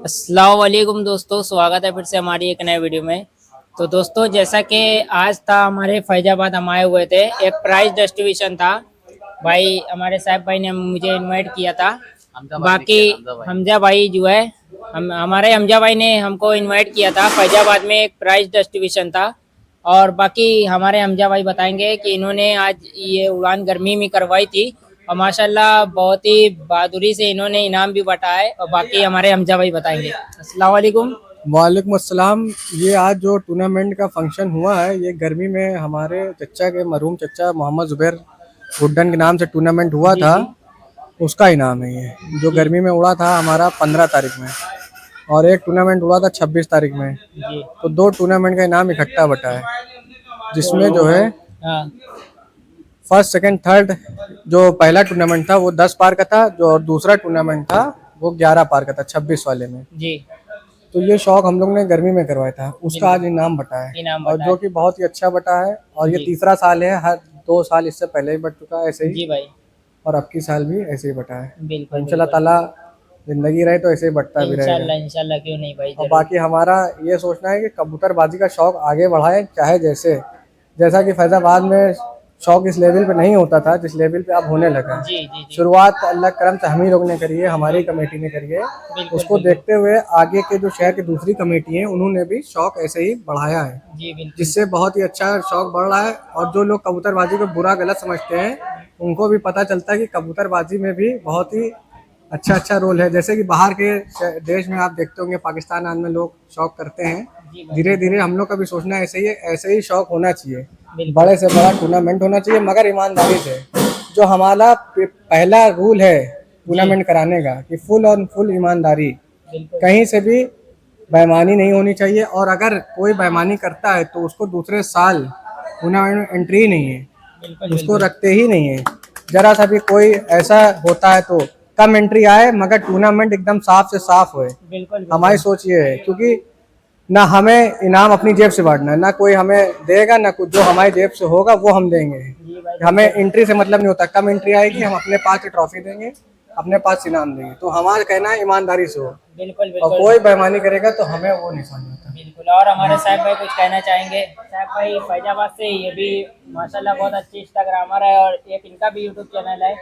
अस्सलाम वालेकुम दोस्तों, स्वागत है फिर से हमारी एक नए वीडियो में। तो दोस्तों, जैसा कि आज था हमारे फैजाबाद हम आए हुए थे, एक प्राइज डिस्ट्रीब्यूशन था। भाई हमारे साहब भाई ने मुझे इनवाइट किया था। बाकी हमजा भाई जो है हमारे हमजा भाई ने हमको इनवाइट किया था। फैजाबाद में एक प्राइज डिस्ट्रीब्यूशन था और बाकी हमारे हमजा भाई बताएंगे कि इन्होंने आज ये उड़ान गर्मी में करवाई थी और माशाल्लाह बहुत ही बहादुरी से इन्होंने इनाम भी बटा है। और बाकी हमारे हमजा भाई बताएंगे। अस्सलाम वालेकुम। वालेकुम अस्सलाम। ये आज जो टूर्नामेंट का फंक्शन हुआ है, ये गर्मी में हमारे चचा के मरहूम चचा मोहम्मद जुबैर गुड्डन के नाम से टूर्नामेंट हुआ जी था। जी उसका इनाम है ये, जो जी गर्मी में उड़ा था हमारा 15 तारीख में, और एक टूर्नामेंट हुआ था 26 तारीख में। जी। तो दो टूर्नामेंट का इनाम इकट्ठा बटा है, जिसमें जो है हाँ फर्स्ट सेकंड थर्ड, जो पहला टूर्नामेंट था वो 10 पार का था, जो और दूसरा टूर्नामेंट था वो 11 पार का था 26 वाले में। जी। तो ये शौक हम लोग ने गर्मी में करवाया था, उसका आज इनाम बटा है, इनाम और बटा जो है। कि बहुत ही अच्छा बटा है। और ये जी तीसरा साल है, हर 2 साल इससे पहले ही बट चुका है ऐसे ही, जी भाई। और अब की साल भी ऐसे ही बटा है। बिल्कुल इंशाल्लाह बिल्कुल। ताला जिंदगी रहे तो ऐसे ही बटता भी रहेगा। इंशाल्लाह इंशाल्लाह, क्यों नहीं भाई, और जरूर। बाकी हमारा ये सोचना है कि कबूतरबाजी का शौक आगे बढ़ाए, चाहे जैसा कि फैजाबाद में शौक इस लेवल पे नहीं होता था जिस लेवल पे अब होने लगा जी है। जी जी। शुरुआत अल्लाह करम से हम ही लोग ने करी है, हमारी कमेटी ने करी है। बिल्कुल उसको बिल्कुल। देखते हुए आगे के जो शहर की दूसरी कमेटी है, उन्होंने भी शौक ऐसे ही बढ़ाया है, जी बिल्कुल। जिससे बहुत ही अच्छा शौक बढ़ रहा है। और जो लोग कबूतरबाजी को बुरा गलत समझते हैं, उनको भी पता चलता है कि कबूतरबाजी में भी बहुत ही अच्छा अच्छा रोल है। जैसे कि बाहर के देश में आप देखते होंगे, पाकिस्तान आदि में लोग शौक करते हैं। जी भाई। धीरे धीरे हम लोग का भी सोचना ऐसे ही है, ऐसे ही शौक होना चाहिए। बिल्कुल बड़े से बड़ा टूर्नामेंट होना चाहिए, मगर ईमानदारी से। जो हमारा पहला रूल है जी। टूर्नामेंट कराने का, कि फुल और फुल ईमानदारी, बिल्कुल कहीं से भी बेईमानी नहीं होनी चाहिए। और अगर कोई बेईमानी करता है तो उसको दूसरे साल टूर्नामेंट में एंट्री ही नहीं है, बिल्कुल। उसको बिल्कुल रखते ही नहीं है। जरा सा भी कोई ऐसा होता है तो कम एंट्री आए, मगर टूर्नामेंट एकदम साफ से साफ होए। बिल्कुल। हमारी सोच ये है, क्योंकि ना हमें इनाम अपनी जेब से बांटना है, ना कोई हमें देगा, ना कुछ। जो हमारी जेब से होगा वो हम देंगे। जी भाई। हमें एंट्री से मतलब नहीं होता, कम एंट्री आएगी हम अपने पास से ट्रॉफी देंगे, अपने पास से इनाम देंगे। तो हमारा कहना है ईमानदारी से हो, बिल्कुल और बिल्कुल। कोई बेईमानी करेगा तो हमें वो नहीं समझ आता। बिल्कुल। और हमारे साहब भाई कुछ कहना चाहेंगे? साहब भाई फैजाबाद से, ये भी माशाल्लाह बहुत अच्छे इंस्टाग्रामर है और एक इनका भी यूट्यूब चैनल है।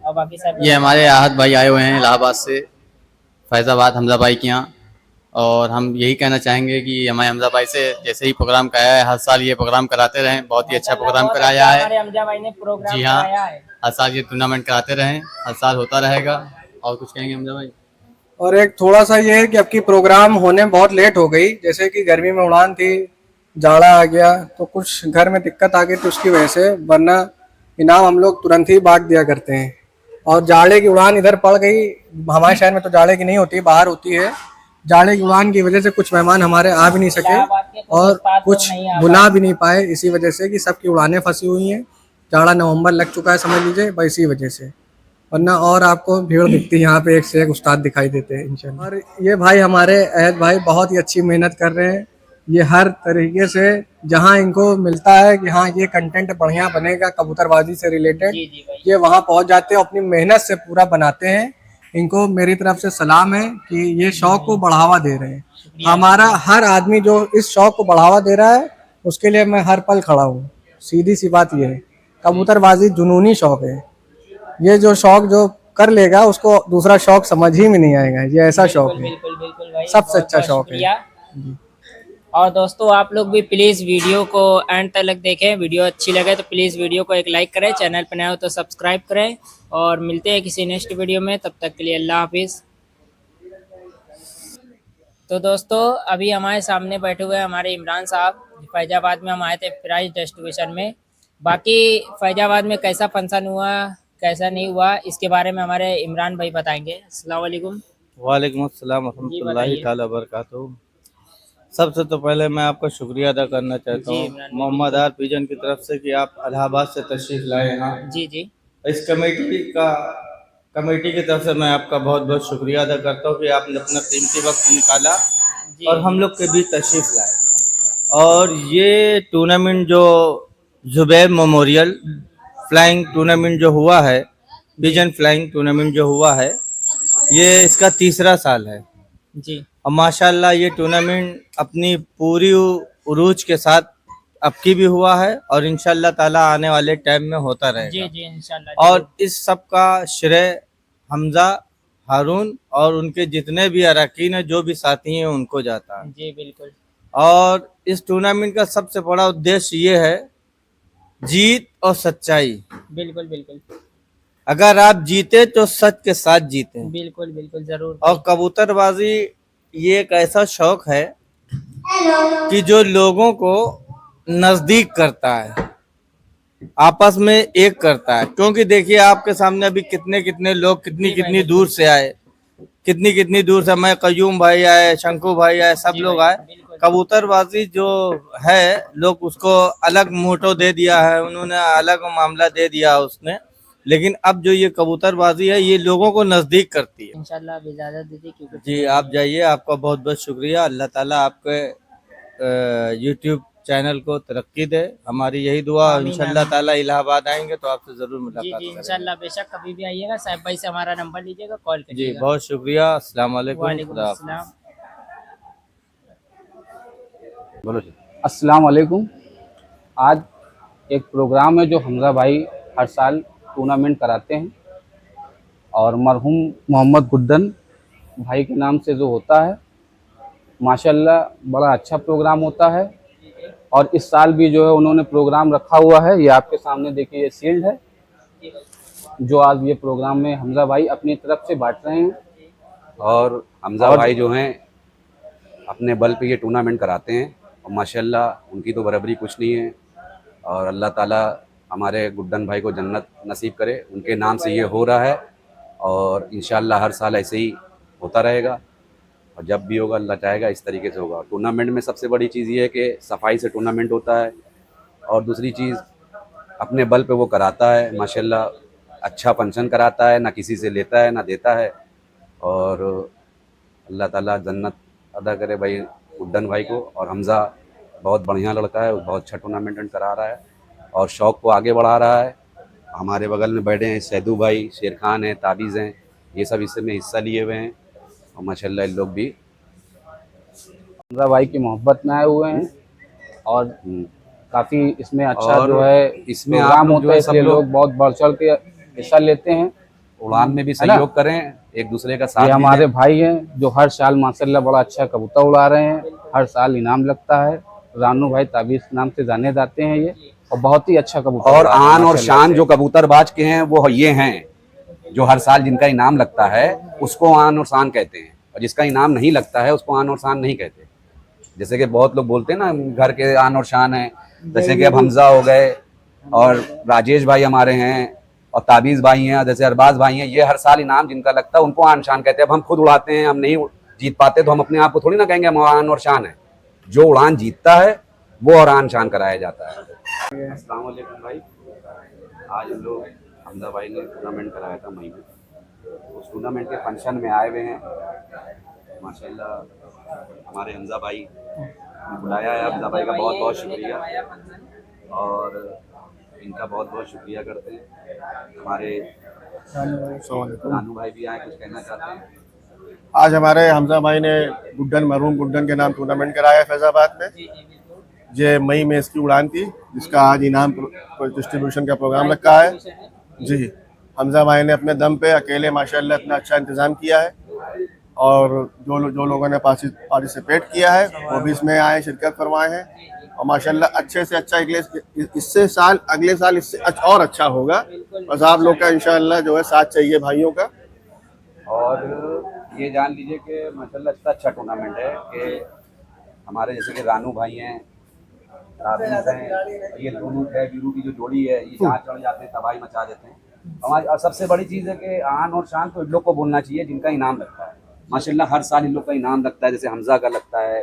और बाकी साहब ये हमारे आहत भाई आए हुए हैं इलाहाबाद से, फैज़ाबाद हमजा भाई के यहाँ। और हम यही कहना चाहेंगे कि हमारे हमजा भाई से जैसे ही प्रोग्राम कराया है, हर साल ये प्रोग्राम कराते रहें। बहुत ही अच्छा प्रोग्राम बहुत कराया अच्छा है। हमारे हमजा भाई ने प्रोग्राम जी हाँ, कराया है। हर साल ये टूर्नामेंट कराते रहें, हर साल होता रहेगा। और कुछ कहेंगे हमजा भाई? और एक थोड़ा सा ये है कि अब की प्रोग्राम होने में बहुत लेट हो गई। जैसे कि गर्मी में उड़ान थी, जाड़ा आ गया, तो कुछ घर में दिक्कत आ गई तो उसकी वजह से, वरना इनाम हम लोग तुरंत ही बांट दिया करते हैं। और जाड़े की उड़ान इधर पड़ गई, हमारे शहर में तो जाड़े की नहीं होती, बाहर होती है। जाड़े की उड़ान की वजह से कुछ मेहमान हमारे आ भी नहीं सके, इलाहाबाद के तो और दोस्त कुछ नहीं आ बुला भी नहीं पाए, इसी वजह से कि सबकी उड़ानें फंसी हुई हैं। जाड़ा नवंबर लग चुका है समझ लीजिए, बस इसी वजह से। वरना और आपको भीड़ दिखती है, यहाँ पे एक से एक उस्ताद दिखाई देते हैं इंशाल्लाह। और ये भाई हमारे अहद भाई बहुत ही अच्छी मेहनत कर रहे हैं। ये हर तरीके से, जहाँ इनको मिलता है कि हाँ ये कंटेंट बढ़िया बनेगा कबूतरबाजी से रिलेटेड, जी जी भाई। ये वहाँ पहुँच जाते हैं, अपनी मेहनत से पूरा बनाते हैं। इनको मेरी तरफ से सलाम है कि ये शौक को बढ़ावा दे रहे हैं। हमारा हर आदमी जो इस शौक को बढ़ावा दे रहा है, उसके लिए मैं हर पल खड़ा हूँ। सीधी सी बात ये है, कबूतरबाजी जुनूनी शौक है। ये जो शौक जो कर लेगा, उसको दूसरा शौक समझ ही में नहीं आएगा। ये ऐसा शौक बिल्कुल है, बिल्कुल बिल्कुल भाई, सबसे बहुत अच्छा बहुत शौक है। शुक्रिया। और दोस्तों, आप लोग भी प्लीज़ वीडियो को एंड तक देखें। वीडियो अच्छी लगे तो प्लीज़ वीडियो को एक लाइक करें, चैनल पर नए हो तो सब्सक्राइब करें। और मिलते हैं किसी नेक्स्ट वीडियो में, तब तक के लिए अल्लाह हाफिज़। तो दोस्तों, अभी हमारे सामने बैठे हुए हैं हमारे इमरान साहब। फैजाबाद में हम आए थे प्राइज डिस्ट्रीब्यूशन में। बाकी फैजाबाद में कैसा फंक्शन हुआ, कैसा नहीं हुआ, इसके बारे में हमारे इमरान भाई बताएंगे। अस्सलाम वालेकुम। वालेकुम अस्सलाम जी रहमतुल्लाहि बताइए। ताला बरकातुहू। सबसे तो पहले मैं आपका शुक्रिया अदा करना चाहता जी हूँ इमरान भाई, मोहम्मद बिल्कुल। आर पिजन की तरफ से कि आप इलाहाबाद से तशरीफ़ लाए यहाँ। जी जी इस कमेटी की तरफ से मैं आपका बहुत बहुत शुक्रिया अदा करता हूँ कि आपने अपना कीमती वक्त निकाला जी और हम लोग के बीच तशरीफ़ लाए। और ये टूर्नामेंट जो ज़ुबैर मेमोरियल फ्लाइंग टूर्नामेंट जो हुआ है, पिजन फ्लाइंग टूर्नामेंट जो हुआ है, ये इसका तीसरा साल है। जी और माशाल्लाह ये टूर्नामेंट अपनी पूरी उरूज के साथ अब की भी हुआ है और इंशाल्लाह ताला आने वाले टाइम में होता जी रहेगा। जी इंशाल्लाह और जरूर। इस सब का श्रेय हमजा, हारून और उनके जितने भी अरकान हैं, जो भी साथी हैं, उनको जाता है। जी बिल्कुल और इस टूर्नामेंट का सबसे बड़ा उद्देश्य ये है, जीत और सच्चाई। बिल्कुल बिल्कुल अगर आप जीते तो सच के साथ जीते। बिल्कुल बिल्कुल जरूर और कबूतरबाजी ये एक ऐसा शौक है कि जो लोगों को नजदीक करता है, आपस में एक करता है। क्योंकि देखिए आपके सामने अभी कितने कितने लोग कितनी जी भाई, कितनी दूर से आए, कितनी दूर से, मैं कयूम भाई आए, शंकु भाई आए, सब जी लोग भाई, आए। बिल्कुल कबूतरबाजी जो है, लोग उसको अलग मोटो दे दिया है, उन्होंने अलग मामला दे दिया उसने। लेकिन अब जो ये कबूतरबाजी है, ये लोगों को नजदीक करती है। इंशाल्लाह अब इजाजत दीजिए क्योंकि जी आप जाइए, आपका बहुत बहुत शुक्रिया। अल्लाह ताला आपके यूट्यूब चैनल को तरक्की दे, हमारी यही दुआ। आमीन, इंशाल्लाह आमीन। ताला इलाहाबाद आएंगे तो आपसे जरूर जी मुलाकात जी करेंगे। इंशाल्लाह बेशक कभी भी आइएगा, साहिब भाई से हमारा नंबर लीजिएगा, कॉल जी करिएगा। बहुत शुक्रिया। अस्सलाम वालेकुम, वालेकुम खुदा हाफिज़। अस्सलाम। बोलो जी। अस्सलाम वालेकुम। आज एक प्रोग्राम है जो हमजा भाई हर साल टूर्नामेंट कराते हैं और मरहूम मोहम्मद गुड्डन भाई के नाम से जो होता है, माशाल्लाह बड़ा अच्छा प्रोग्राम होता है। और इस साल भी जो है उन्होंने प्रोग्राम रखा हुआ है। ये आपके सामने देखिए, ये शील्ड है जो आज ये प्रोग्राम में हमजा भाई अपनी तरफ से बांट रहे हैं। और हमजा भाई जो हैं अपने बल पे ये टूर्नामेंट कराते हैं और माशाल्लाह उनकी तो बराबरी कुछ नहीं है। और अल्लाह ताला हमारे गुड्डन भाई को जन्नत नसीब करे, उनके नाम से ये हो रहा है और इंशाल्लाह हर साल ऐसे ही होता रहेगा। और जब भी होगा अल्लाह चाहेगा इस तरीके से होगा। टूर्नामेंट में सबसे बड़ी चीज़ ये है कि सफाई से टूर्नामेंट होता है और दूसरी चीज़ अपने बल पे वो कराता है। माशाल्लाह अच्छा फंक्शन कराता है, ना किसी से लेता है ना देता है। और अल्लाह ताला जन्नत अदा करे भाई गुड्डन भाई को। और हमज़ा बहुत बढ़िया लड़का है, बहुत अच्छा टूर्नामेंट करा रहा है और शौक़ को आगे बढ़ा रहा है। हमारे बगल में बैठे हैं सैदू भाई, शेर खान हैं, ताबीज़ हैं, ये सब इसमें हिस्सा लिए हुए हैं और माशाल्लाह इन लोग भी हमजा भाई की मोहब्बत में आए हुए हैं और काफ़ी इसमें अच्छा और जो है इसमें प्रोग्राम आप लोग जो होता है, है सब इसलिए लोग लोग बहुत बढ़ चढ़ के हिस्सा लेते हैं। उड़ान में भी है ना? सहयोग करें, एक दूसरे का साथ ये भी हमारे दें। भाई हैं जो हर साल माशाल्लाह बड़ा अच्छा कबूतर उड़ा रहे हैं। हर साल इनाम लगता है। रानू भाई ताबीज़ नाम से जाने जाते हैं ये, और बहुत ही अच्छा कबूतर और उड़ाते हैं आन और माशाल्लाह शान से। जो कबूतरबाज के हैं वो ये हैं, जो हर साल जिनका इनाम लगता है उसको आन और शान कहते हैं, और जिसका इनाम नहीं लगता है उसको आन और शान नहीं कहते। जैसे कि बहुत लोग बोलते हैं ना घर के आन और शान है, जैसे कि अब हमजा हो गए और राजेश भाई हमारे हैं और ताबीज़ भाई हैं, जैसे अरबाज भाई हैं, ये हर साल इनाम जिनका लगता है उनको आन शान कहते हैं। अब हम खुद उड़ाते हैं, हम नहीं जीत पाते तो हम अपने आप को थोड़ी ना कहेंगे हम आन और शान है। जो उड़ान जीतता है वो और आन शान कराया जाता है। अस्सलाम वालेकुम भाई। आज हम लोग हमजा भाई ने टूर्नामेंट कराया था मई में, उस टूर्नामेंट के फंक्शन में आए हुए हैं। माशाल्लाह हमारे हमजा भाई ने बुलाया है, हमजा भाई का बहुत बहुत शुक्रिया और इनका बहुत बहुत शुक्रिया करते हैं। हमारे रानू भाई भी आए, कुछ कहना चाहते हैं? आज हमारे हमजा भाई ने गुड्डन, मरहूम गुड्डन के नाम टूर्नामेंट कराया है फैजाबाद में। ये मई में इसकी उड़ान थी, जिसका आज इनाम डिस्ट्रीब्यूशन का प्रोग्राम रखा है। जी, हमजा भाई ने अपने दम पे अकेले माशाल्लाह इतना अच्छा इंतज़ाम किया है और जो लोगों ने पार्टिसिपेट किया है वो भी इसमें आए, शिरकत फरमाए हैं और माशाल्लाह अच्छे से अच्छा अगले साल इससे और अच्छा होगा। बस आप लोग का इंशाल्लाह जो है साथ चाहिए भाइयों का। और ये जान लीजिए कि माशाल्लाह इतना अच्छा टूर्नामेंट है कि हमारे जैसे कि रानू भाई हैं, ताबीज़ हैं, ये दोनों है वीरू की जो जोड़ी है, ये जहाँ चढ़ जाते हैं तबाही मचा देते हैं। और सबसे बड़ी चीज़ है कि आन और शान तो इन लोग को बोलना चाहिए जिनका इनाम लगता है। माशाल्लाह हर साल इन लोग का इनाम लगता है, जैसे हमजा का लगता है,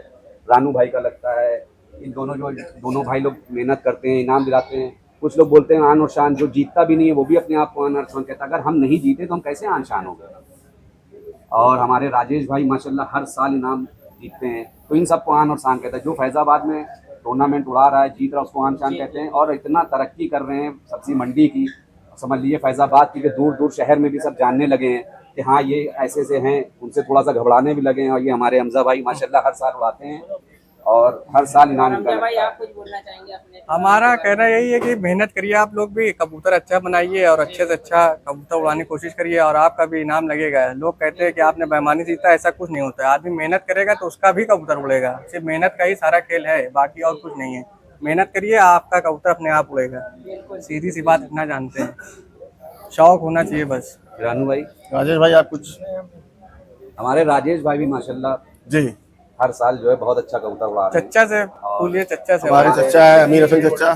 रानू भाई का लगता है। इन दोनों भाई लोग मेहनत करते हैं, इनाम दिलाते हैं। कुछ लोग बोलते हैं आन और शान, जो जीतता भी नहीं है वो भी अपने आप को आन और शान कहता है। अगर हम नहीं जीते तो हम कैसे आन शान हो गए? और हमारे राजेश भाई माशाल्लाह हर साल इनाम जीतते हैं, तो इन सबको आन और शान कहता है। जो फैज़ाबाद में टूर्नामेंट उड़ा रहा है, जीत रहा है, उसको आन शान कहते हैं। और इतना तरक्की कर रहे हैं सब्जी मंडी की, समझ लीजिए फैज़ाबाद की, दूर दूर शहर में भी सब जानने लगे हैं कि हाँ ये ऐसे से हैं, उनसे थोड़ा सा घबराने भी लगे हैं। और ये हमारे हमजा भाई माशाल्लाह हर साल उड़ाते हैं और हर साल इनाम हमजा भाई मिलता है। आप कुछ बोलना चाहेंगे अपने? हमारा कहना यही है कि मेहनत करिए, आप लोग भी कबूतर अच्छा बनाइए और अच्छे से अच्छा कबूतर उड़ाने की कोशिश करिए और आपका भी इनाम लगेगा। लोग कहते हैं कि आपने बेईमानी जीता, ऐसा कुछ नहीं होता है। आदमी मेहनत करेगा तो उसका भी कबूतर उड़ेगा। सिर्फ मेहनत का ही सारा खेल है, बाकी और कुछ नहीं है। मेहनत करिए, आपका कबूतर अपने आप उड़ेगा। सीधी सी बात इतना जानते हैं, शौक होना चाहिए बस। रानू भाई, राजेश भाई आप कुछ? हमारे राजेश भाई भी माशाल्लाह जी, हर साल जो है बहुत अच्छा कबूतर उड़ा रहे हैं। चच्चा से बोलिए, चच्चा से। हमारे चचा है अमीर हसन चचा।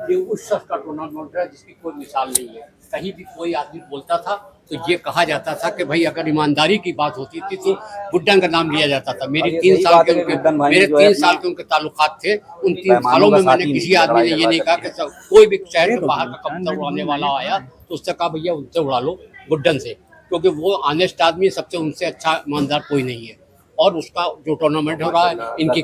ये उस शख्स का टूर्नामेंट है जिसकी कोई मिसाल नहीं है। कहीं भी कोई आदमी बोलता था तो ये कहा जाता था कि भाई अगर ईमानदारी की बात होती थी तो गुड्डन का नाम लिया जाता था। मेरे और ये 3 सही साल बात के है कि उनके गुड्डन भाई मेरे जो है 3 साल अपना के उनके ताल्लुकात थे। उन 3 पैमानों सालों का में मैंने साथी किसी नहीं, आदमी ने ये नहीं कहा कि कोई भी शहर के बाहर का कबूतर उड़ाने वाला आया तो उससे कहा भैया उनसे उड़ा लो गुड्डन से, क्योंकि वो ऑनेस्ट आदमी, सबसे उनसे अच्छा ईमानदार कोई नहीं है। और उसका जो टूर्नामेंट हो रहा है इनकी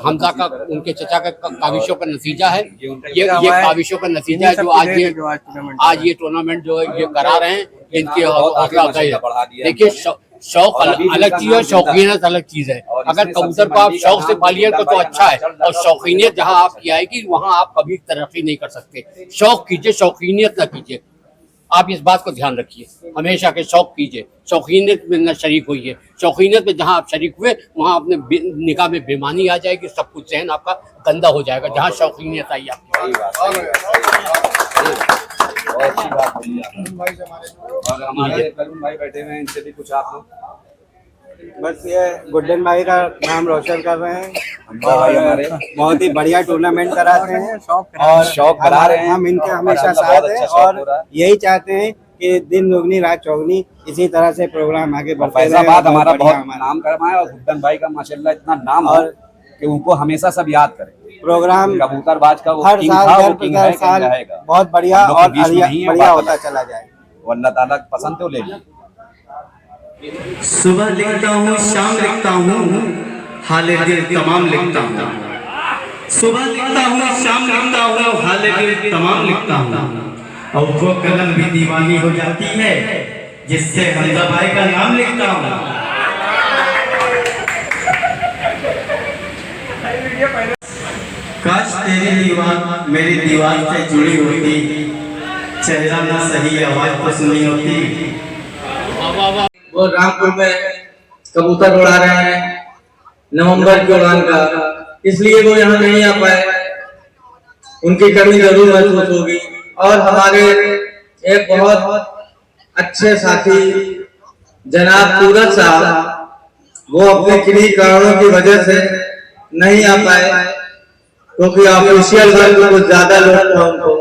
हमजा का, उनके चचा का काविशों का नतीजा है। ये काविशों का नतीजा है जो आज ये टूर्नामेंट जो है ये करा रहे हैं, इनकी हौसला अफजाई है। देखिए शौक अलग चीज है, शौकीनियत अलग चीज है। अगर कबूतर को आप शौक से पालिए तो अच्छा है, और शौकीनियत जहाँ आपकी आएगी वहाँ आप कभी तरक्की नहीं कर सकते। शौक कीजिए, शौकीनियत ना कीजिए। आप इस बात को ध्यान रखिए हमेशा के, शौक कीजिए, शौकीनियत में न शरीक होइए। शौकीनियत में जहाँ आप शरीक हुए वहाँ अपने निगाह में बेईमानी आ जाएगी, सब कुछ जहन आपका गंदा हो जाएगा। जहाँ शौकीनियत आई आपकी। और हमारे करुण भाई बैठे हुए हैं, इनसे भी कुछ आप लोग। बस ये गुड्डन भाई का नाम रोशन कर रहे हैं हमजा भाई हमारे और बहुत ही बढ़िया टूर्नामेंट कराते हैं और शौक करा रहे हैं। हम इनके हमेशा माशाल्लाह साथ बहुत हैं अच्छा शौक हो रहा और है। यही चाहते हैं कि दिन दुगनी रात चौगनी इसी तरह से प्रोग्राम आगे बढ़ते रहे। फैजाबाद हमारा बढ़िया बहुत हमारा नाम करवाए और गुड्डन भाई का माशाल्लाह इतना नाम और और कि उनको हमेशा सब याद करें। प्रोग्राम कबूतरबाज का वो हर किंग साल था, वो हर किंग है, किंग साल रहेगा। बहुत बढ़िया हम लोग के और बीच में नहीं है, बढ़िया बात होता अलग है। चला जाए। वो अल्लाह ताला पसंद तो ले ली। सुबह लिखता हूँ, शाम लिखता हूँ, हाले दिल तमाम लिखता हूँ। सुबह लिखता हूँ, शाम लिखता हूँ, हाले दिल तमाम लिखता हूँ। और वो कलम भी दीवानी हो जाती है जिससे हमजा भाई का नाम लिखता हूँ। काश तेरी दीवार मेरी दीवार से जुड़ी होती, चेहरा ना सही आवाज तो सुनी होती। वो रामपुर में कबूतर उड़ा रहे हैं नवंबर के उड़ान का, इसलिए वो यहाँ नहीं आ पाए। उनकी कमी जरूर महसूस होगी। और हमारे एक बहुत अच्छे साथी जनाब सूरज साहब, वो अपने किन्हीं कारणों की वजह से नहीं आ पाए, क्योंकि ऑफिशियल वर्क कुछ ज्यादा लोग था उनको,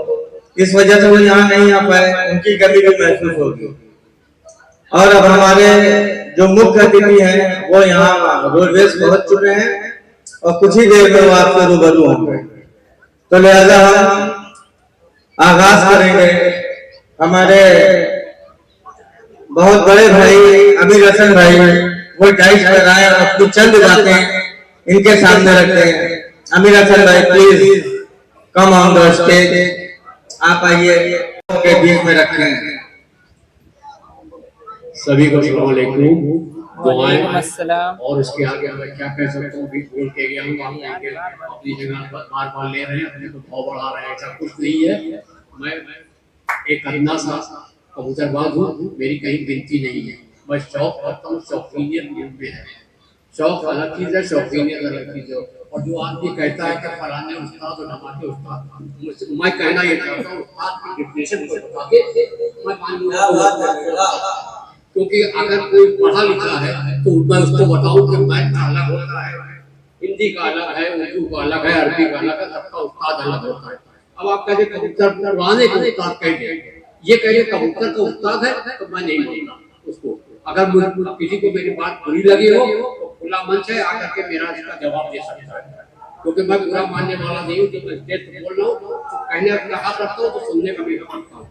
इस वजह से वो यहाँ नहीं आ पाए। उनकी कमी भी महसूस होगी। और अब हमारे जो मुख्य अतिथि हैं वो यहाँ रोडवेज पहुंच चुके हैं और कुछ ही देर में वो आपसे रूबरू होंगे। तो लिहाजा हम आगाज करेंगे। हमारे बहुत बड़े भाई अमीर हसन भाई वो डाइस पर आए और कुछ चंद बातें इनके सामने रखते हैं। अमीर हसन भाई please come on the stage, आप आइए के बीच में रखें। सभी को अस्सलाम वालेकुम, वालेकुम अस्सलाम। और उसके आगे मैं क्या कह सकता हूँ, भी बोल के गया हूँ। आप अपनी जगह बार बार ले रहे हैं, अपने को भाव बढ़ा रहे हैं, ऐसा कुछ नहीं है। मैं एक अदना सा कबूतरबाज हूँ, मेरी कहीं गिनती नहीं है। मैं शौक करता हूँ, शौकीनियत में है। शौक अलग चीज़ है, शौकीनियत अलग चीज़ है। और जो आदमी कहता है कि फलाने उस्ताद और ढमाके उस्ताद, मैं कहना ये चाहता हूँ उस्ताद की डिफिनेशन को बता के मैं क्योंकि अगर कोई पढ़ा लिखा है तो मैं उसको बताऊं कि मैथ का अलग होता है, हिंदी का अलग है, उर्दू का अलग है, अरबी का अलग है, सबका उस्ताद अलग होता है। अब आप कहें कबूतर उड़ाने का उस्ताद कहेंगे, ये कहेंगे कबूतर का उस्ताद है, तो मैं नहीं मानता उसको। अगर किसी को मेरी बात बुरी लगी हो तो खुला मंच है, आकर के मेरा इसका जवाब दे सकता है, क्योंकि मैं बुरा मानने वाला नहीं हूँ। जब मैं स्टेज पे बोल रहा हूँ तो कहने अपना हाथ रखता हूँ तो सुनने का भी रखता हूँ।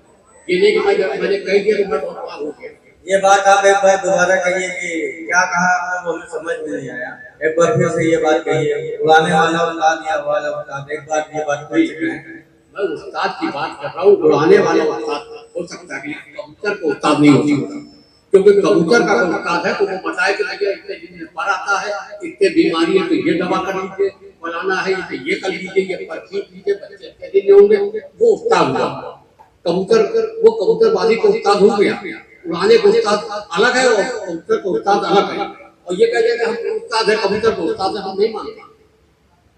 ये नहीं कि मैंने कह दिया तो मैं बहुत बात हो गया। ये बात आप एक बार दोबारा कहिए कि क्या कहा आपने, वो हमें समझ में नहीं आया। एक बार फिर से ये बात कहिए। उड़ाने वाला उस्ताद या वाला उस्ताद, एक बार ये बात कह चुके हैं। मैं उस्ताद की बात कर रहा हूँ, उड़ाने वाला उस्ताद हो सकता है, लेकिन कबूतर को उस्ताद नहीं हो सकता, क्योंकि कबूतर का कोई उस्ताद है तो वो बताए कि भैया इतने दिन में पर आता है, इतने बीमारी है तो ये दवा कर लीजिए, फलाना है तो ये कर लीजिए, ये पर्ची लीजिए, बच्चे इतने दिन में होंगे, वो उस्ताद हुआ। कबूतर वो कबूतरबाजी को उस्ताद हो गया, उड़ाने को उस्ताद अलग है और कबूतर को उस्ताद अलग है। और ये कह दिया हम उस्ताद है, कबूतर को उस्ताद है, हम नहीं मानते।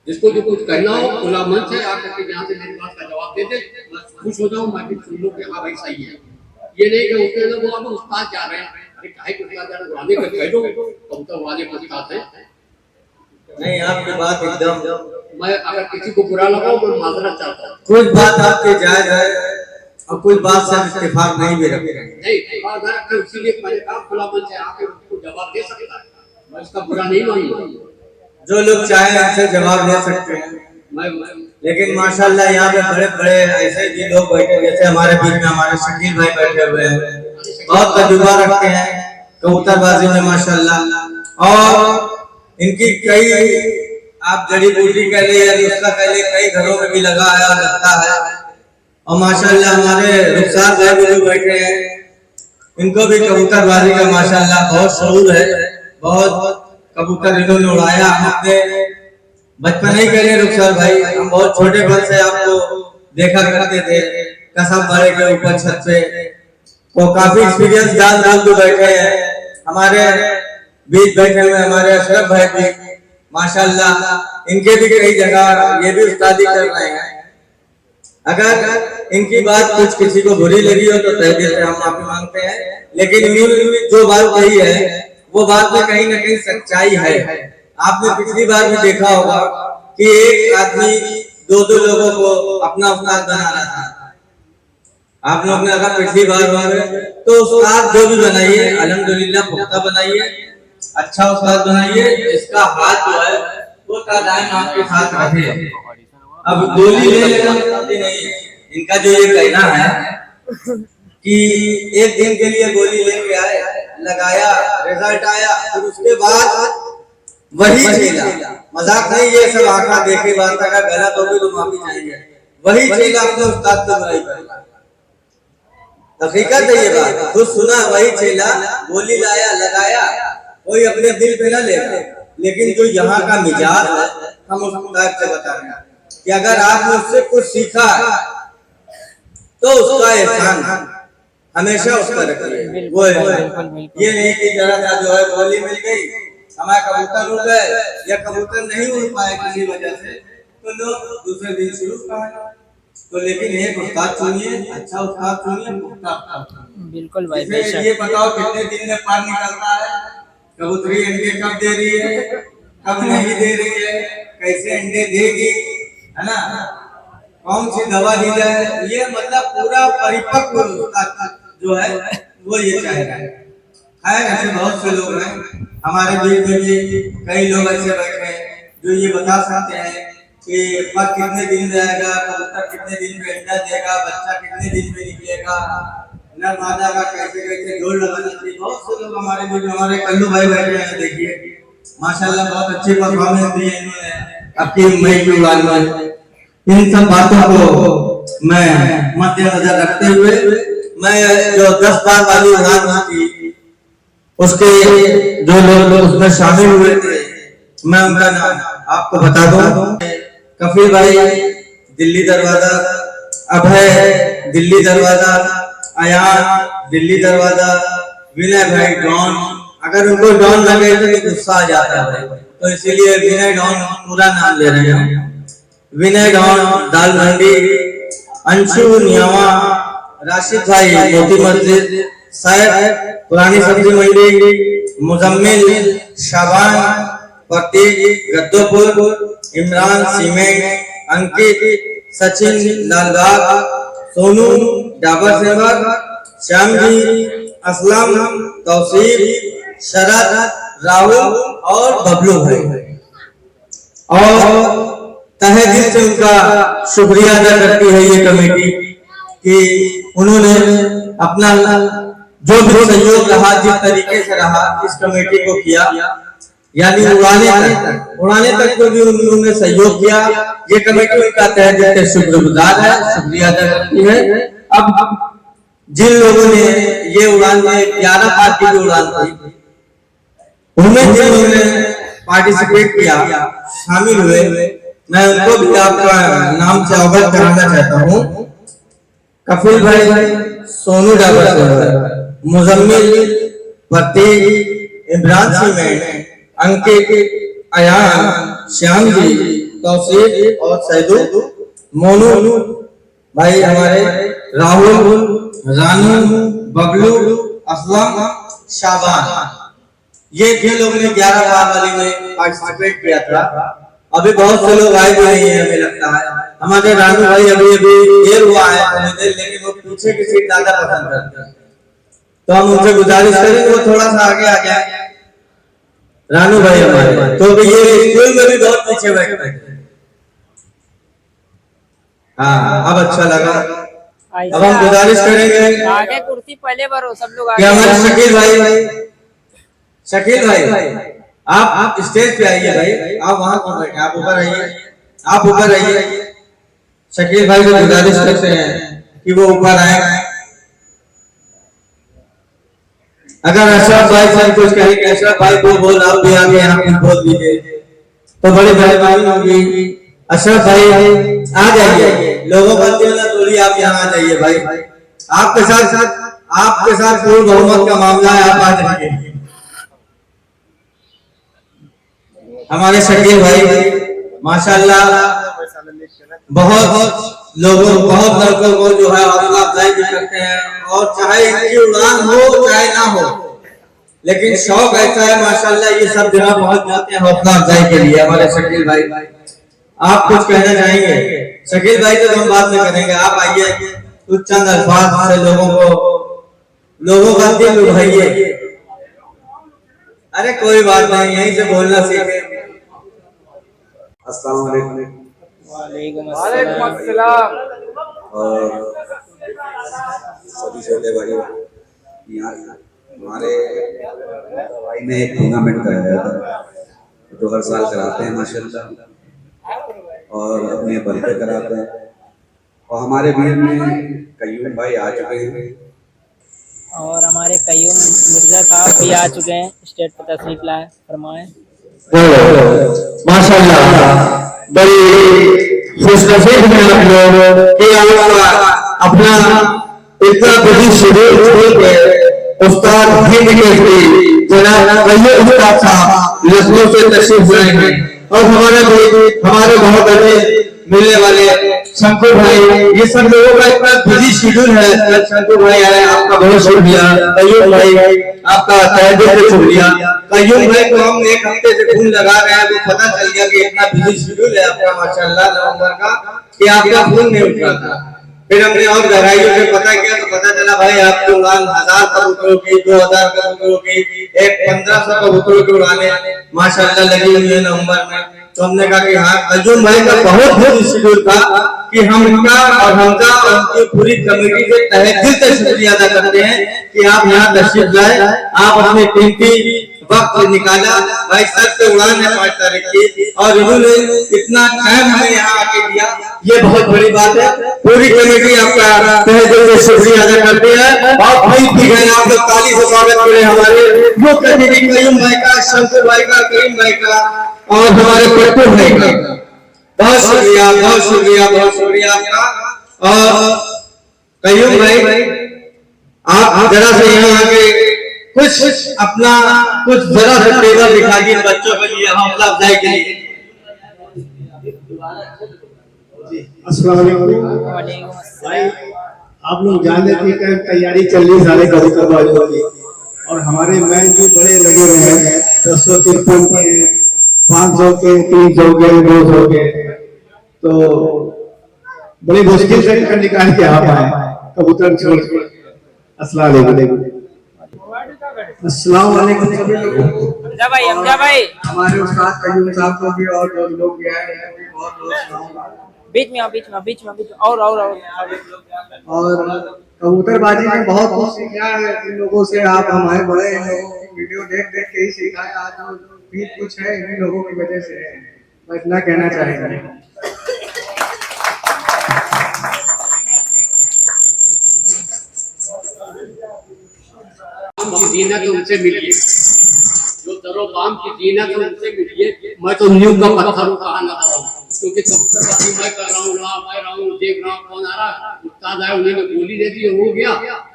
जिसको जो कुछ कहना हो खुला मंच है, आकर के यहाँ से मेरी बात का जवाब दे दे, बस खुश हो जाऊँ, मैं भी सुन लूँ कि हाँ भाई सही है। ये नहीं कि उसके अंदर वो अब उस्ताद जा रहे हैं, अरे काहे को उस्ताद जा रहे हैं, उड़ाने का कह दो कबूतर वाले को उस्ताद है। नहीं, आपकी बात एकदम, मैं अगर किसी को बुरा लगा तो माजरत चाहता हूँ। कुछ बात आपकी जायज है और कुछ बात से इत्तेफाक नहीं भी रखते हैं। नहीं, इत्तेफाक ना रखते, इसीलिए मैंने कहा खुला मंच है, आके उसको जवाब दे सकता है, मैं इसका बुरा नहीं मानूंगा। जो लोग चाहे उनसे जवाब दे सकते हैं, लेकिन माशाल्लाह यहाँ पे बड़े बड़े ऐसे भी लोग बैठे, जैसे हमारे बीच में हमारे शकील भाई बैठे हुए हैं, बहुत तजुर्बा रखते हैं कबूतरबाजी में माशाल्लाह, और इनकी कई आप जड़ी बूटी कह ले या नुस्खा कह ले, कई घरों में भी लगा है और लगता है। और माशाल्लाह हमारे रुखसार भाई भी जो बैठे हैं, इनको भी कबूतरबाजी का माशाल्लाह बहुत शौक है, बहुत कबूतर इन्होंने उड़ाया। हम अपने बचपन ही कह रहे रुखसार भाई, हम बहुत छोटे पल से आपको देखा करते थे कसम बड़े के ऊपर छत पे, वो काफी एक्सपीरियंस दाल तो बैठे हैं। हमारे बीच बैठे हुए हमारे अशरफ भाई भी माशाल्लाह, इनके भी कई जगह ये भी उस्तादी कर रहे हैं। अगर इनकी बात कुछ किसी को बुरी लगी हो तो तहे दिल से हम माफी मांगते हैं, लेकिन इन्होंने जो बात कही है वो बात में कहीं ना कहीं सच्चाई है। आपने पिछली बार भी देखा होगा कि एक आदमी दो लोगों को अपना उस्ताद बना रहा था। आप लोग ने अगर पिछली बार होंगे तो उस्ताद जो भी बनाइए अल्हम्दुलिल्लाह पुख्ता बनाइए, अच्छा उस्ताद बनाइए, जिसका हाथ जो है वो कायम आपके साथ रहे। अब गोली ले लेना नहीं, इनका जो ये कहना है कि एक दिन के लिए गोली लेके आए, लगाया, रिजल्ट आया, फिर उसके बाद वही चेला, मजाक नहीं, ये सब आंखा देखे बात अगर गलत होगी तो माफी चाहिए, वही चेला अपने उस्ताद से बुराई करेगा। हकीकत है ये बात, खुद सुना, वही चेला गोली लाया, लगाया, कोई अपने दिल पे ना लेगा, लेकिन जो यहाँ का मिजाज है हम उस उस्ताद से बता रहे हैं कि अगर आपने उससे कुछ सीखा तो उसका एहसान हमेशा उसका रखिए। वो ये नहीं कि जरा सा जो है गोली मिल गई, हमारे कबूतर उड़ गए या कबूतर नहीं उड़ पाए किसी वजह से, तो लोग दूसरे दिन शुरू करेंगे। तो लेकिन एक उस्ताद चुनिए, अच्छा उस्ताद चुनिए, बिल्कुल भाई। ये बताओ कितने दिन में पार निकलता है, कबूतरी अंडे कब दे रही है, कब नहीं दे रही है, कैसे अंडे देगी, है ना, कौन सी दवा दी जाए, ये मतलब पूरा परिपक्व जो है वो ये चाहेगा। खैर ऐसे बहुत से लोग हैं हमारे बीच में भी, कई लोग ऐसे बैठे हैं जो ये बता सकते हैं कि पग कितने दिन रहेगा, कबूतर कितने दिन में अंडा देगा, बच्चा कितने दिन में निकलेगा, नर मादा का कैसे कैसे जोड़ लगाना चाहिए। बहुत से लोग हमारे बीच में, हमारे कल्लू भाई बैठे हैं, देखिए माशाल्लाह बहुत अच्छी परफॉर्मेंस दी है इन्होंने अपनी मई की उड़ान में। इन सब बातों को मैं मद्देनजर रखते हुए मैं जो 10 बार वाली उड़ान थी उसके जो लोग उसमें शामिल हुए थे, मैं उनका नाम आपको बता दूं। कफील भाई दिल्ली दरवाजा, अभय दिल्ली दरवाजा, अयान दिल्ली दरवाजा, विनय भाई डॉन, अगर उनको डॉन लगे तो गुस्सा आ जाता है, तो इसीलिए विनय डॉन पूरा नाम ले रहे हैं। विनय डॉन दाल मंडी, अंशु नियामा, राशिद भाई मोती मस्जिद, सैयद पुरानी सब्जी मंडी, मुजम्मिल शाबान प्रतीक गद्दोपुर, इमरान सीमेंट, अंकित सचिन लालबाग, सोनू डाबर सेवक, श्याम जी, असलम, तौसीफ, शरद, राहुल और बबलू भाई। और तहे दिल से उनका शुक्रिया अदा करती है ये कमेटी कि उन्होंने अपना जो भी सहयोग रहा, जिस तरीके से रहा, इस कमेटी को किया। यानी उड़ाने तक को भी उन्होंने सहयोग किया। ये कमेटी उनका तहे दिल से शुक्रगुजार है, शुक्रिया अदा करती है। अब जिन लोगों ने ये उड़ान में 11 पार्टी की उड़ान थी, उनमें जिन लोगों ने पार्टिसिपेट किया, शामिल हुए, मैं उनको भी आपका नाम से अवगत कराना चाहता हूँ। कफिल भाई, सोनू डाबर, मुजम्मिल, प्रतीक, इमरान सीमेंट, अंकित, अयान, श्याम जी, तौसीफ और सैदू, मोनू भाई, हमारे राहुल, रानू, बबलू, असलम, शाबान, ये लोगों ने 11 बार वाली में पार्टिसिपेट किया था। अभी बहुत से लोग आए भी नहीं है, हमें लगता है। हमारे रानू भाई अभी देर हुआ है, लेकिन वो पीछे की सीट ज्यादा पसंद करते हैं, तो हम उनसे गुजारिश करेंगे वो थोड़ा सा आगे आ जाए। रानू भाई हमारे तो ये स्कूल में भी बहुत पीछे बैठते हैं। हाँ, अब अच्छा लगा। अब हम गुजारिश करेंगे आगे कुर्सी पहले भरो, सब लोग कि हमारे शकील भाई आप स्टेज पे आइए भाई, आप वहां कौन बैठे, आप ऊपर आइए, आप ऊपर आइए। शकील भाई से गुजारिश करते हैं कि वो ऊपर आए। अगर अशरफ भाई से कुछ कहें कि अशरफ भाई को बोल, आप भी आगे यहाँ कुछ बोल दीजिए तो बड़ी मेहरबानी होगी। अशरफ भाई आ जाइए, लोगों का दिल ना तोड़िए, आप यहाँ आ जाइए भाई। आपके साथ पूर्ण बहुमत का मामला है, आप आ जाइए। हमारे शकील भाई माशाल्लाह बहुत लड़कों को जो है हौसला अफजाई भी करते हैं, और चाहे इनकी उड़ान हो चाहे ना हो, लेकिन शौक ऐसा है माशाल्लाह, ये सब जगह पहुंच जाते हैं हौसला अफजाई के लिए। हमारे शकील भाई, आप कुछ कहना चाहेंगे? शकील भाई तो हम बात नहीं करेंगे, आप आइए, कुछ चंद अल्फाज से लोगों का दिल लुभाइए। अरे कोई बात नहीं, यहीं से बोलना सीखे। अस्सलाम वालेकुम अस्सलाम। और सभी छोटे भाई, यहाँ हमारे भाई ने एक टूर्नामेंट कराया था जो हर साल कराते हैं माशाल्लाह, और अपने बल पे कराते हैं। और हमारे बीच में कयूम भाई आ चुके हैं, और हमारे कयूम मिर्जा साहब भी आ चुके हैं, स्टेज पर तशरीफ लाए, फरमाएं। माशाल्लाह बड़ी खुशनसीब हैं आप लोग कि अपना इतना बड़ी शेड्यूल छोड़ के उस्ताद हिंद के जनाब कयूम उस्ताद साहब लखनऊ से तशरीफ लाए हैं, और हमारे बहुत बड़े मिलने वाले शंकु भाई, ये सब लोगों का इतना बिजी शेड्यूल है। शंकु भाई आए, आपका बहुत शुक्रिया। कयूम भाई आपका तहे दिल से शुक्रिया। कयूम भाई को हम एक हफ्ते से फोन लगा रहे हैं, तो पता चल गया कि इतना बिजी शेड्यूल है आपका माशाल्लाह नवंबर का, कि आपका फोन नहीं उठ रहा था। फिर हमने और गहराइयों से पता किया तो पता चला भाई आपकी उड़ान 1000 कबूतरों की, 2000 कबूतरों की, एक 1500 कबूतरों की उड़ाने माशाल्लाह लगी हुई है नवंबर में। तो हमने कहा कि हाँ, कयूम भाई का बहुत बिजी शेड्यूल था कि हम इनका और हमका और उनकी पूरी कमेटी से तहे दिल से शुक्रिया अदा करते हैं कि आप यहाँ तशरीफ लाए, आप अपने कीमती वक्त निकाला। भाई सर पे उड़ान है 5 तारीख की, और इन्होंने इतना टाइम हमें यहाँ आके दिया, ये बहुत बड़ी बात है। पूरी कमेटी आपका तहे दिल से शुक्रिया अदा करती है। और भाई भी गए, आप लोग ताली से स्वागत करें हमारे मुख्य अतिथि कयूम भाई का, शंकर भाई का, करीम भाई का और हमारे पट्टू भाई का। बहुत शुक्रिया, बहुत शुक्रिया, बहुत शुक्रिया आपका। और कयूम भाई आप जरा से यहाँ आके कुछ अपना जरा सा टेबल दिखा दिए बच्चों के लिए, हौसला अफजाई के लिए। अस्सलाम वालेकुम भाई, आप लोग जानते थे कि तैयारी चल रही सारे कबूतरबाजों की, और हमारे मैच भी बड़े लगे हुए हैं, 200 तिरपन के, 500 के, 300 के, 200 के, तो बड़ी मुश्किल से निकाल के आप आए कबूतर छोड़ के। अस्सलाम वालेकुम। अस्सलाम वालेकुम सभी लोगों को। हमजा भाई हमारे उस्ताद कयूम साहब को भी और जो लोग भी आए हैं बहुत बहुत बीच में और कबूतरबाजी में बहुत कुछ सीखा है इन लोगों से। आप हमारे बड़े इन लोगों की वीडियो देख देख के ही सीखा है। आज जो भी कुछ है इन लोगों की वजह से है। मैं इतना कहना चाहेंगे। की जीनत उनसे मिलिए, जो दरो बाम की जीनत उनसे मिलिए। मैं तो न्यू का पत्थर कहा ना कर रहा हूँ, क्योंकि कबूतरबाजी मैं कर रहा हूँ, वहाँ मैं रहा हूँ, देख रहा हूँ, कौन आ रहा, उस्ताद आए, उन्होंने गोली दे दी, हो गया,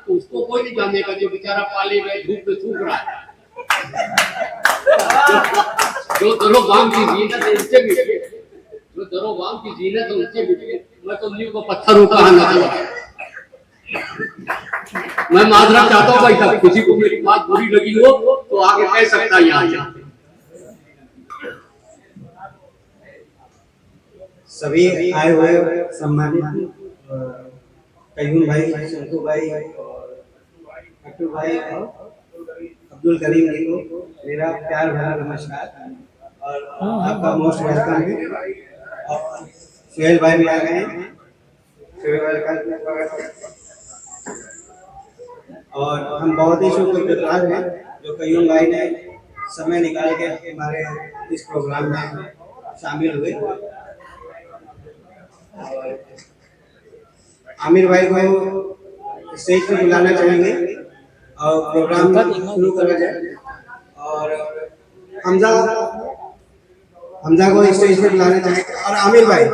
तो उसको कोई नहीं जानेगा जो बेचारा पाले में धूप में सूख रहा है। जो दरो बाम की जीनत है उनसे मिलिए, जो दरो बाम की जीनत है उनसे मिलिए। मैं तो न्यू का पत्थर कहा ना कर रहा हूँ। मैं माजरा चाहता हूँ भाई साहब, किसी को मेरी बात बुरी लगी हो तो आगे कह सकता है यहाँ। सभी आए हुए सम्मानित कयूम भाई, संतू भाई, अट्टू भाई और अब्दुल करीम जी को मेरा प्यार भरा नमस्कार और आपका मोस्ट वेलकम है। और सुहेल भाई भी आ गए हैं, सुहेल भाई का और हम बहुत ही शुक्रगुजार हैं जो कयूम भाई ने समय निकाल के हमारे इस प्रोग्राम में शामिल हुए। आमिर भाई को स्टेज पर बुलाना चाहेंगे और प्रोग्राम शुरू करा जाए। और हमजा को स्टेज पर बुलाना चाहेंगे और आमिर भाई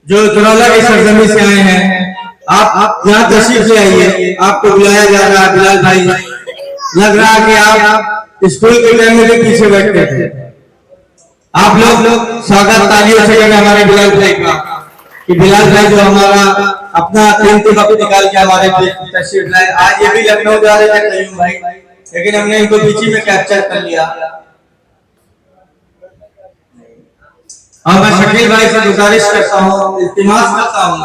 जो धरौला की सरजमी से आए हैं, आप यहाँ तशरीफ ले आइए। आपको बुलाया जा रहा है बिलाल भाई। लग रहा है कि आप स्कूल के टाइम में भी पीछे बैठते थे। आप लोग स्वागत तालियों से करें हमारे बिलाल भाई का, कि बिलाल भाई जो हमारा अपना कीमती वक्त निकाल के हमारे तशरीफ लाए। आज ये भी लखनऊ जा रहे थे कयूम भाई, लेकिन हमने इनको बीच में कैप्चर कर लिया। और मैं शकील भाई से गुजारिश करता हूँ, इल्तिमास करता हूँ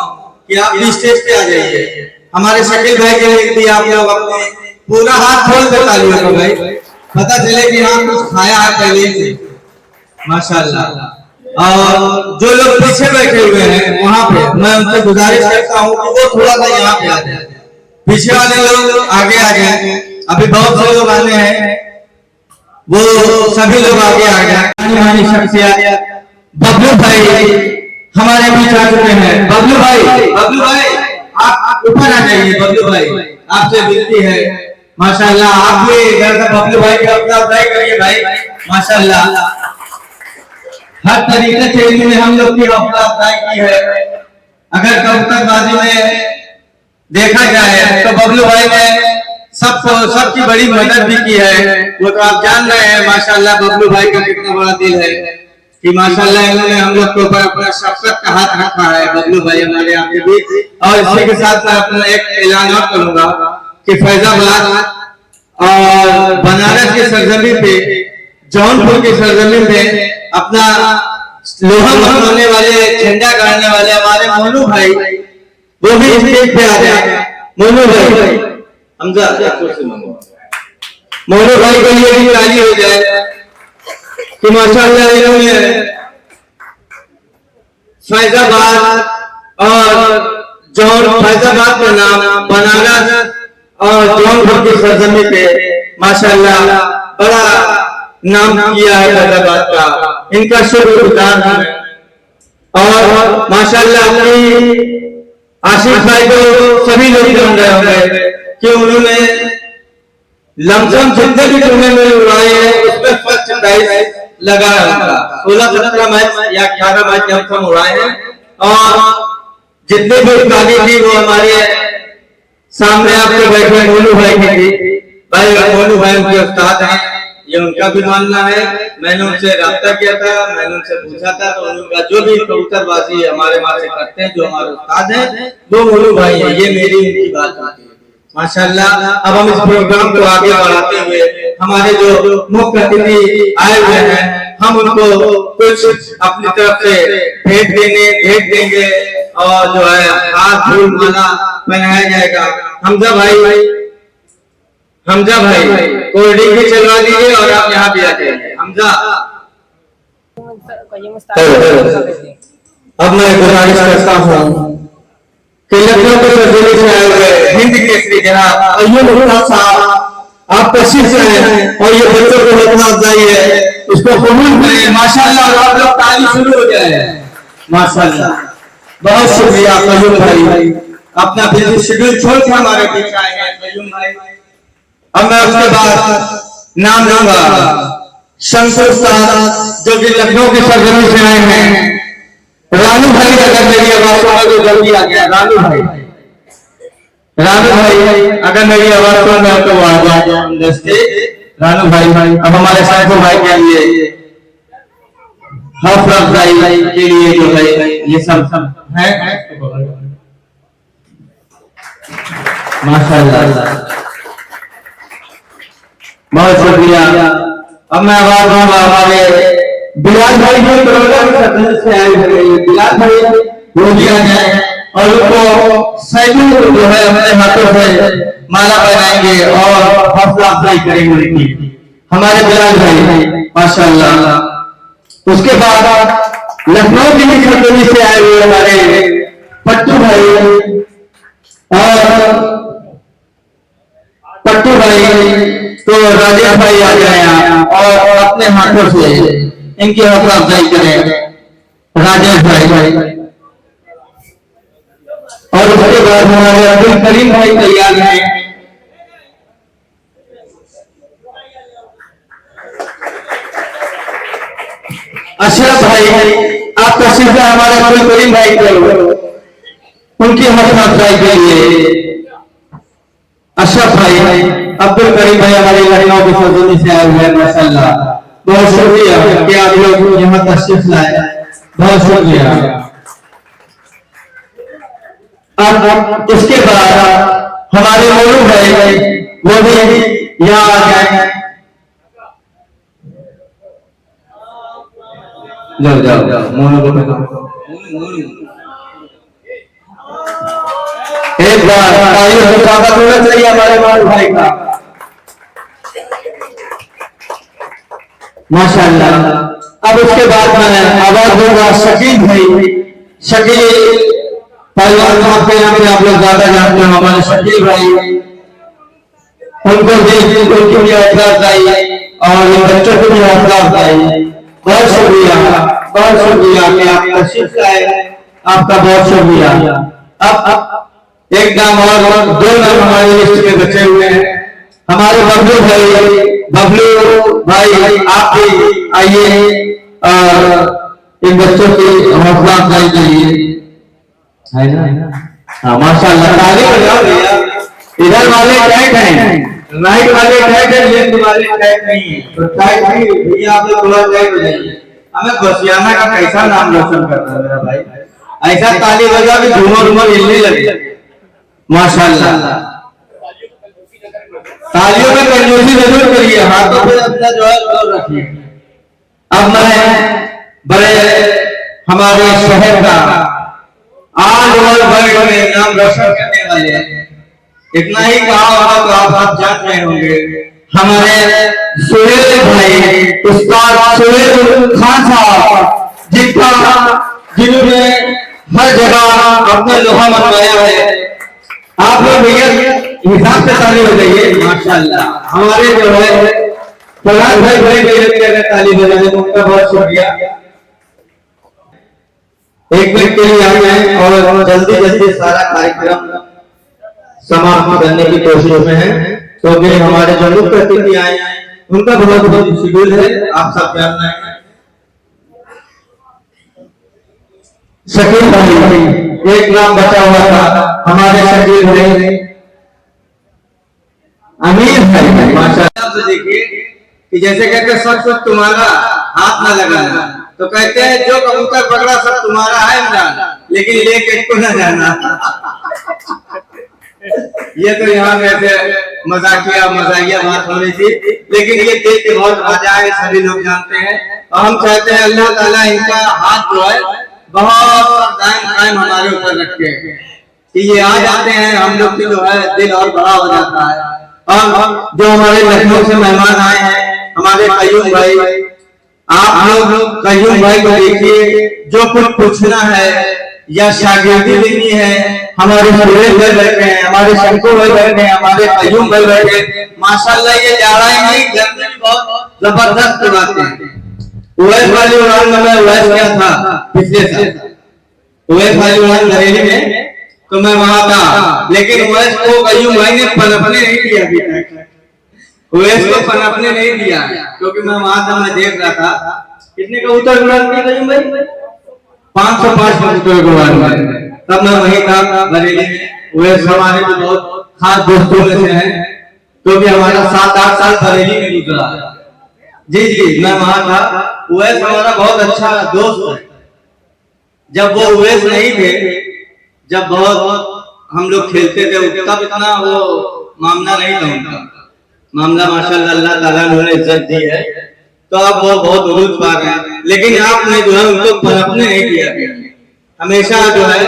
कि आप भी स्टेज पे आ जाइए। हमारे शकील भाई के लिए भी आप लोग अपने पूरा हाथ खोल कर तालियों को भाई, पता चले कि हाँ कुछ खाया है पहले से, माशाल्लाह। और जो लोग पीछे बैठे हुए हैं वहाँ पे मैं उनसे गुजारिश करता हूँ कि वो थोड़ा सा यहाँ पे आ जाए, पीछे वाले लोग आगे आ जाए। अभी बहुत से लोग आने हैं, वो सभी लोग आगे आ जाए। शख्सियत बबलू भाई हमारे बीच आ चुके हैं। बबलू भाई आप ऊपर आ जाइए। बबलू भाई आपसे विनती है, माशाल्लाह आप भी इधर से बबलू भाई का अपना अप्लाई करिए भाई, माशाल्लाह हर तरीके से इन्होंने हम लोग की अपना अप्लाई की है। अगर कबूतरबाजी में देखा जाए तो बबलू भाई ने सबकी बड़ी मदद भी की है। वो तो आप जान रहे हैं माशाल्लाह बबलू भाई का कितना बड़ा दिल है कि माशाल्लाह इन्होंने हम लोग के ऊपर अपना शफकत का हाथ रखा है। बबलू भाई हमारे आपके बीच। और इसी के साथ मैं अपना एक ऐलान और करूंगा कि फैजाबाद और बनारस की सरजमी पे, जौनपुर की सरजमी पे अपना लोहा मनवाने वाले, झंडा गाड़ने वाले हमारे मोनू भाई, वो भी स्टेज पे आ जाए। मोनू भाई हमजा मोनू भाई के लिए भी राजी हो जाए कि माशाल्लाह इन्होंने फैजाबाद और फैजाबाद का नाम बनारस और जौनपुर की सरजमी पे माशाल्लाह बड़ा नाम किया है फैजाबाद का। इनका शुक्रगुजार हूं। और माशाल्लाह अपनी आशिफ भाई को सभी लोग जान रहे होंगे कि उन्होंने लमसम जितने भी टूर्नामेंट उड़ाए हैं उसमें फर्स्ट प्राइज लगा है उनका। 16-17 मैच या 11 मैच लमसम उड़ाए हैं। और जितने भी उस्तादी थी वो हमारे सामने आपके बैठे मोनू भाई की थी। भाई मोनू भाई उनके उस्ताद हैं, ये उनका भी मानना है। मैंने उनसे राब्ता किया था, मैंने उनसे पूछा था तो उनका जो भी कबूतरबाजी हमारे वहां से करते हैं, जो हमारे उस्ताद हैं वो मोनू भाई है। ये मेरी उनकी बात होती है माशाल्लाह। अब हम इस प्रोग्राम को आगे बढ़ाते हुए हमारे जो मुख्य अतिथि आए हुए हैं, हम उनको कुछ अपनी तरफ से भेंट देंगे और जो है हाथ फूल माला पहनाया जाएगा। हमजा भाई हमजा भाई कोल्ड ड्रिंक भी चलवा दीजिए और आप यहाँ भी आ जाइए। हमजा अब मैं गुजारिश करता हूँ कि लखनऊ के सर्जरी से आए हुए हिंद केसरी जनाब अय्यूब हुसैन साहब आप तशरीफ से आए और ये बच्चों को हौसला अफजाई है, इसको कबूल करें माशाल्लाह। और आप लोग ताली शुरू हो जाए माशाल्लाह। बहुत शुक्रिया कयूम भाई, अपना बिजी शेड्यूल छोड़ के हमारे बीच आए हैं कयूम भाई। अब मैं उसके बाद नाम लूंगा शंकर साहब जो कि लखनऊ की सर्जरी से आए हैं। रानू भाई अगर मेरी आवाज सुना तो जल्दी आ गया। रानू भाई अगर मेरी आवाज सुन रहे हो तो आ जाए रानू भाई। अब हमारे साइको भाई के लिए हौसला अफजाई के लिए जो है ये सब है माशाल्लाह, बहुत शुक्रिया। अब मैं आवाज दूंगा हमारे बिलाल भाई जो प्रोग्राम से आए हुए बिलाल भाई वो भी आ जाए और उनको सैलूट जो है अपने हाथों से माला पहनाएंगे और हौसला अफजाई करेंगे उनकी, हमारे बिलाल भाई माशाल्लाह। उसके बाद लखनऊ की सर्जरी से आए हुए हमारे पट्टू भाई और पट्टू भाई तो राजेश भाई आ जाए और अपने हाथों से इनकी हौसला अफजाई करें राजेश भाई। और उसके बाद हमारे अब्दुल करीम भाई तैयार हैं। अशरफ भाई आप तशरीफ है हमारे अब्दुल करीम भाई को उनकी हौसला अफजाई के लिए। अशरफ भाई अब्दुल करीम भाई हमारे लखनऊ की सर्जरी से आए हुए हैं माशाल्लाह, बहुत शुक्रिया कि आप लोग यहाँ तशरीफ लाए, बहुत शुक्रिया। अब इसके बाद हमारे मोनू भाई वो भी यहाँ आ जाए। जाओ मोनू को एक बार स्वागत होना चाहिए हमारे मोनू भाई का माशाल्लाह। अब उसके बाद मैं आवाज दूंगा शकील भाई। शकील पहलवान साहब के नाम से आप लोग ज्यादा जानते हो, हमारे शकील भाई उनको भी उनकी भी हौसला अफजाई और इन बच्चों को भी हौसला अफजाई। बहुत शुक्रिया कि आप तशरीफ लाए, आपका बहुत शुक्रिया। अब एक नाम और दो नाम हमारी लिस्ट में बचे हुए हैं। हमारे बबलू भाई आप भी आइए और इन बच्चों की हौसला अफजाई करिए, है ना? हाँ माशाल्लाह, ताली बजाओ भैया। इधर वाले टाइट हैं, राइट वाले टाइट है, लेफ्ट वाले टाइट नहीं है, तो टाइट नहीं भैया आप लोग थोड़ा टाइट हो जाइए। हमें बसियाना का कैसा नाम रोशन करता है मेरा भाई, ऐसा ताली बजा भी झूमर उमर हिलने लगे माशाल्लाह। तालियों में कंजूसी जरूर करिए, हाथों पे अपना जो है जोर रखिए। अब मैं बड़े हमारे शहर का आज और वर्ल्ड में नाम रोशन करने वाले इतना ही कहा होगा तो आप जान रहे होंगे, हमारे सुहेल भाई उस्ताद सुहेल खान साहब जिन्होंने हर जगह अपना लोहा मनवाया है। आप लोग भैया हिसाब से ताली बजाइए माशाल्लाह। हमारे जो है प्रधान भाई बड़े ताली बजाने को उनका बहुत शुक्रिया। एक मिनट के लिए आ जाए और जल्दी जल्दी सारा कार्यक्रम समाप्त करने की कोशिश में है, क्योंकि तो हमारे जो मुख्य अतिथि आए उनका बहुत बहुत शेड्यूल है, आप सब जानना है। शकील भाई एक नाम बचा हुआ था, हमारे शकील भाई अमीर भाई माशाल्लाह। तो देखिए कि जैसे कहते सब सब तुम्हारा हाथ ना लगाना, तो कहते हैं जो कबूतर पकड़ा सब तुम्हारा है इमरान, लेकिन लेके इसको ना जाना। ये तो यहाँ वैसे मजाकिया बात हो रही थी, लेकिन ये देख के बहुत मजा है, सभी लोग जानते हैं। और हम चाहते हैं अल्लाह ताला इनका हाथ जो है बहुत कायम हमारे ऊपर रखे कि ये आ जाते हैं, हम लोग की जो है दिल और बड़ा हो जाता है। और जो हमारे लखनऊ से मेहमान आए हैं हमारे कयूम भाई, आप लोग कयूम भाई को देखिए, जो कुछ पूछना है या शागिर्दी लेनी है, हमारे सुरेश भाई बैठे हैं, हमारे शंकर भाई बैठे हैं, हमारे कयूम भाई बैठे हैं। माशाल्लाह ये जाड़ा ही नहीं, गर्मी भी बहुत जबरदस्त उड़ाते हैं। उवैस वाली उड़ान में मैं उवैस गया था पिछले साल, उवैस वाली उड़ान बरेली में, तो मैं वहां था, लेकिन उवैस को कयूम भाई ने पनपने नहीं दिया अभी तक, उवैस को पनपने नहीं दिया, क्योंकि मैं वहां था, मैं देख रहा था कितने कबूतर उड़ान थे कयूम भाई, 505 कबूतर उड़ान में, तब मैं वहीं था बरेली में। उवैस हमारे भी बहुत खास दोस्तों में से हैं, क्योंकि हमारा 7-8 साल बरेली में गुजरा। जी जी मैं वहां था। उवैस हमारा बहुत अच्छा दोस्त है। जब वो उवैस नहीं थे, जब बहुत हम लोग खेलते थे, तब इतना वो मामला नहीं था उनका, मामला माशाल्लाह अल्लाह ताला ने उन्हें इज्जत दी है, तो अब वो बहुत उरूज पा रहे हैं। लेकिन आपने जो है उनको पनपने नहीं किया, हमेशा जो है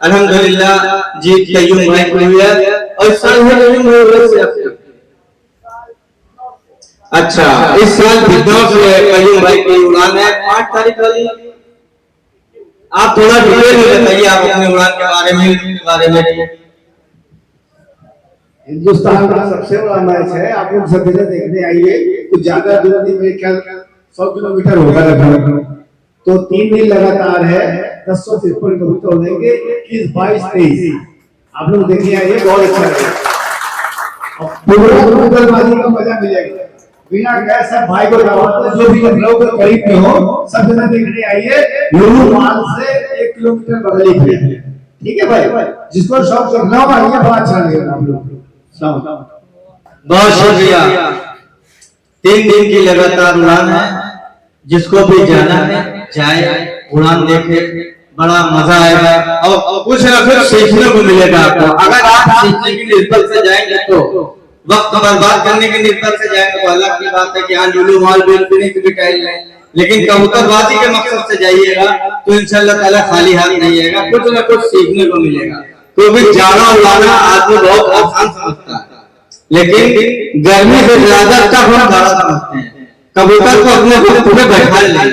अल्हम्दुलिल्लाह जीत कयूम भाई को हुई है, और इस साल कयूम भाई अच्छा, इस साल बिजनौर से कयूम भाई की उड़ान है 5 तारीख वाली। आप थोड़ा डिटेल में बताइए, आप अपने उड़ान के बारे में। हिंदुस्तान का सबसे बड़ा मैच है, आप लोग सब जगह देखने आइए। कुछ ज्यादा दूर नहीं, मेरे ख्याल 100 किलोमीटर होगा लगभग, तो 3 दिन लगातार है। 1053 कबूतर उड़ेंगे, 21, 22, 23। आप लोग देखिए आइए, बहुत अच्छा है, पूरा कबूतरबाजी का मजा मिलेगा। बिना गैस सब भाई को दावत, जो भी लखनऊ के करीब में हो सब जगह देखने आइए। लुलु मॉल से 1 किलोमीटर बगल ही है, ठीक है भाई। जिसको शौक लखनऊ का आइए, बड़ा अच्छा लगेगा आप लोग। बहुत शुक्रिया। 3 दिन की लगातार उड़ान है, जिसको भी जाना है जाए, उड़ान देखे, बड़ा मजा आएगा और कुछ ना कुछ सीखने को मिलेगा आपको। अगर आप सीखने की निर्बल से जाएंगे, तो वक्त बर्बाद करने के निर्बल से जाएंगे तो अलग की बात है कि हाँ लुलु मॉल भी टाइल है, लेकिन कबूतरबाजी के मकसद से जाइएगा तो इंशाल्लाह ताला खाली हाथ नहीं आएगा, कुछ ना कुछ सीखने को मिलेगा। क्योंकि जाना उड़ाना आदमी बहुत आसान समझता है, लेकिन गर्मी से ज्यादा तब हम बड़ा समझते हैं। कबूतर को अपने पूरे बैठा लेना,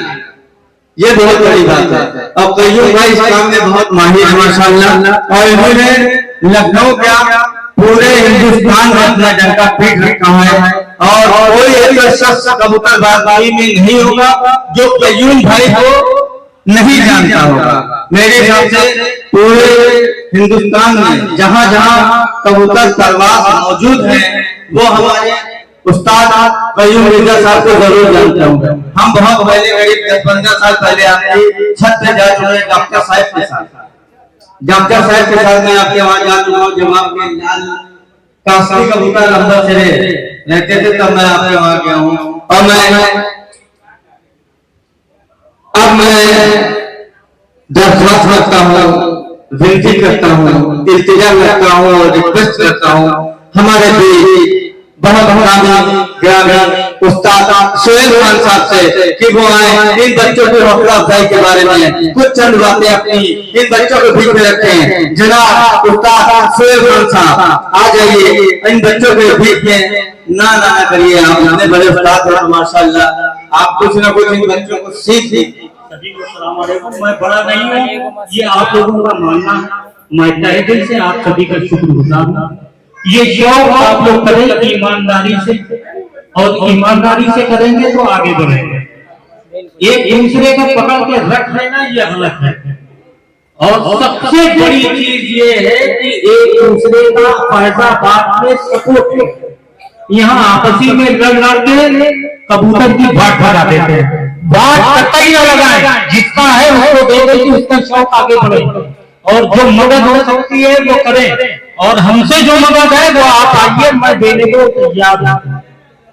ये बहुत बड़ी बात है। और कयूम भाई इस काम में बहुत माहिर है माशाल्लाह, और इन्होंने लखनऊ का पूरे हिंदुस्तान में अपना डंका पीट रखा है, और कोई ऐसा शख्स कबूतरबाजी में नहीं होगा जो कयूम भाई को नहीं जानता होगा। मेरे हिसाब से पूरे हिंदुस्तान में जहां जहां कबूतर परवाज़ मौजूद है, वो हमारे उस्ताद कयूम मिर्जा साहब को जरूर जानता हूँ। हम बहुत पहले, करीब 10-15 साल पहले आपकी छत पे जा चुके हैं डॉक्टर साहब के साथ। डॉक्टर साहब के साथ मैं आपके वहां जा चुका हूँ, जब आपके लाल कास्की कबूतर अंदर से रहते थे, तब मैं आपके वहां गया हूँ। और अब मैं दरख्वास्त रखता हूँ, विनती करता हूँ, इल्तिजा करता हूँ और रिक्वेस्ट करता हूँ हमारे भी बहुत ग्रामीण उस्ताद सोहेल खान साहब से कि वो आए, इन बच्चों की हौसला अफजाई के बारे में कुछ चंद बातें अपनी इन बच्चों के बीच में रखते हैं। जनाब उस्ताद सोहेल खान साहब आ जाइए, इन बच्चों के बीच में ना करिए, आप इतने बड़े उस्ताद हैं माशाल्लाह, आप कुछ ना कुछ इन बच्चों को सीख दीजिए। सभी को अस्सलाम वालेकुम। मैं बड़ा नहीं हूँ, ये आप लोगों का मानना, मैं तहे दिल से आप सभी का शुक्रगुजार हूँ। ये शौक आप लोग करें ईमानदारी से, और ईमानदारी से करेंगे तो आगे बढ़ेंगे। एक दूसरे को पकड़ के रख लेना ये गलत है, और सबसे बड़ी चीज ये है कि एक दूसरे का फैजाबाद में सपोर्ट है। यहाँ आपसी में लड़ के कबूतर की बाट भगा देते हैं, बाट कतई न लगाएं, जिसका है उसको दे दे कि उसका शौक आगे बढ़े, और जो मदद हो सकती है वो करें, और हमसे जो मदद है वो आप आइए, मैं देने को तैयार हूं,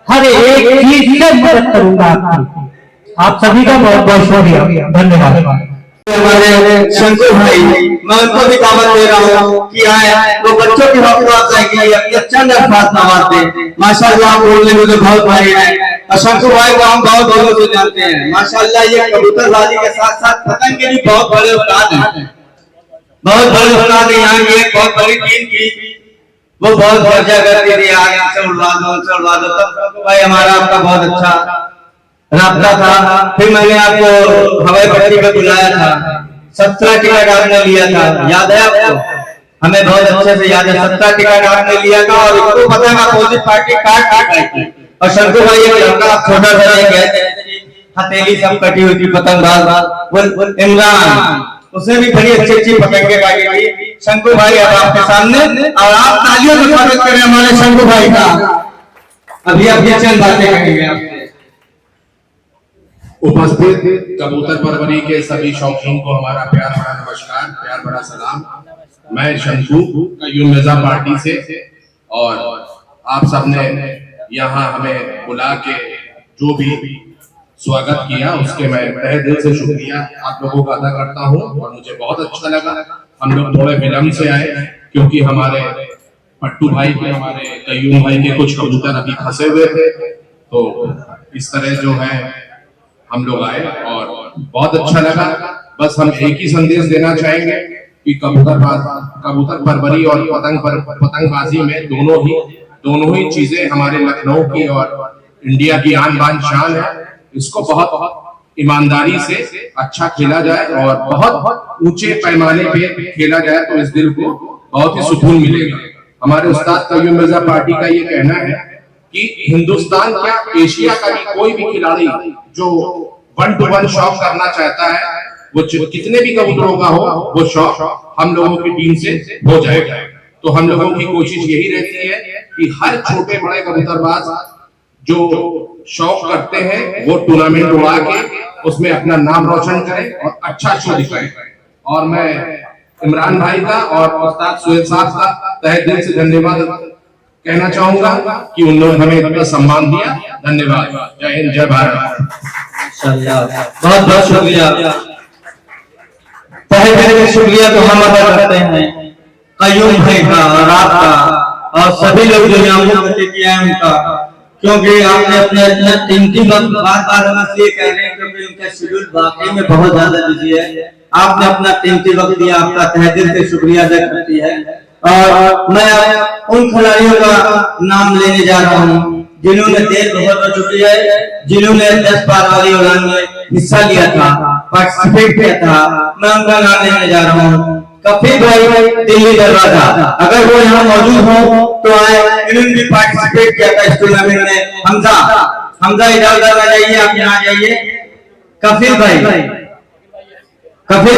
हर एक चीज से मदद करूंगा आपकी। आप सभी का बहुत बहुत शुक्रिया, धन्यवाद। हमारे शंकर भाई, मैं उनको भी दावत दे रहा हूँ कि आए, वो बच्चों की हौसला अफजाई के लिए चंद अल्फाज नवाज दें। माशाल्लाह आप बोलने में तो बहुत भाई हैं, और शंकर भाई को हम बहुत दिनों से जानते हैं। माशाल्लाह ये कबूतरबाजी के साथ साथ पतंग के भी बहुत बड़े उस्ताद हैं, बहुत बड़े उस्ताद हैं। यहाँ की एक बहुत बड़ी टीम की वो बहुत खर्चा करती थी, आज इनसे उड़वा दो। तब भाई हमारा आपका बहुत अच्छा राब्ता था। फिर मैंने आपको हवाई पट्टी पे बुलाया था, 17 टिकट आपने लिया था, याद है आपको? हमें बहुत अच्छे से याद है, 17 टिकट आपने लिया था और इसको पता है अपोजिट पार्टी काट आई थी। और शंकु भाई एक लड़का छोटा सा गए, हथेली सब कटी हुई थी, पतंगबाज वो इमरान, उसने भी बड़ी अच्छी पतंगे काटी थी। शंकु भाई अब आपके सामने, और आप तालियों से स्वागत करें हमारे शंकु भाई का। अभी आप ये चंद बातें कहेंगे आपसे। उपस्थित कबूतर परवरी के सभी शौकीन को हमारा प्यार भरा नमस्कार, प्यार भरा सलाम। मैं शंकु कयूम मिर्जा पार्टी से, और आप सबने यहाँ हमें बुला के जो भी स्वागत किया उसके मैं तहे दिल से शुक्रिया आप लोगों का अदा करता हूँ। और मुझे बहुत अच्छा लगा। हम लोग थोड़े विलम्ब से आए क्योंकि हमारे पट्टू भाई के, हमारे कयूम भाई के कुछ कबूतर अभी फंसे हुए थे, तो इस तरह जो है हम लोग आए और बहुत अच्छा लगा। बस हम एक ही संदेश देना चाहेंगे कि कबूतर परवरी और पतंगबाजी में दोनों ही चीजें हमारे लखनऊ की और इंडिया की आन बान शान है। इसको बहुत ईमानदारी से अच्छा खेला जाए और बहुत ऊंचे पैमाने पे खेला जाए तो इस दिल को बहुत ही सुकून मिलेगा। हमारे उस्ताद कयूम मिर्जा पार्टी का ये कहना है कि हिंदुस्तान क्या एशिया का भी कोई भी खिलाड़ी जो 1-to-1 शौक करना चाहता है, वो कितने भी कबूतरों का हो, वो शौक हम लोगों की टीम से हो जाएगा। तो हम लोगों की कोशिश यही रहती है कि हर छोटे बड़े कबूतरबाज जो शौक करते हैं वो टूर्नामेंट उड़ा के उसमें अपना नाम रोशन करें और अच्छा शो दिखाएं। और मैं इमरान भाई का और उस्ताद सुहेल साहब का तहे दिल से धन्यवाद कहना चाहूंगा कि उन लोगों ने हमें इतना सम्मान दिया। धन्यवाद। जय हिंद, जय भारत। बहुत बहुत शुक्रिया। तहे दिल से शुक्रिया तो हम अदा करते हैं कयूम भाई का और आपका और सभी लोग जो यहाँ उपस्थित किया है उनका, क्योंकि आपने अपने इतना कीमती वक्त बार हम इसलिए कह रहे हैं क्योंकि उनका शेड्यूल वाकई में बहुत ज्यादा बिजी है। आपने अपना कीमती वक्त दिया, आपका तहे दिल से शुक्रिया अदा करती है। और मैं उन खिलाड़ियों का नाम लेने जा रहा हूँ जिन्होंने देर बहुत हो चुकी है, जिन्होंने 10 पार वाली उड़ान में हिस्सा लिया था, पार्टिसिपेट किया था। मैं उनका नाम लेने जा रहा हूँ। कफील भाई दिल्ली दरवाजा, अगर वो यहाँ मौजूद हो तो आए, इन्होंने भी पार्टिसिपेट किया था इस टूर्नामेंट में। हमजा इधर उधर आ जाइए, आप यहाँ जाइए। कफील भाई तो अभय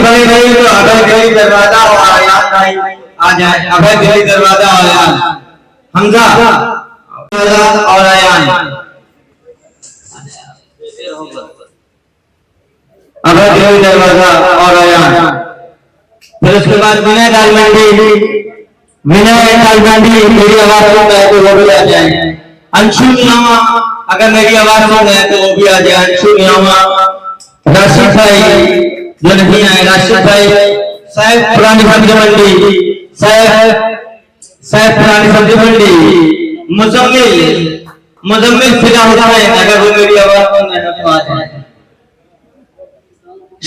दिल्ली दरवाजा और आयान भाई आ जाए। अभय दिल्ली दरवाजा और आयान, हमजा और आयान, अभय दिल्ली दरवाजा और आयान। फिर उसके बाद विनय गांधी मेरी आवाज सुन रहे तो वो भी आ जाए। अंशु नामा अगर मेरी आवाज सुन रहे तो वो भी आ जाए। अंशु नामा, राशिद भाई जो नहीं आए, राशिद भाई, साहब पुरानी सब्जी मंडी, साहब पुरानी सब्जी मंडी, मुजम्मिल फिजा हुसैन अगर वो मेरी आवाज सुन रहे तो आ जाए।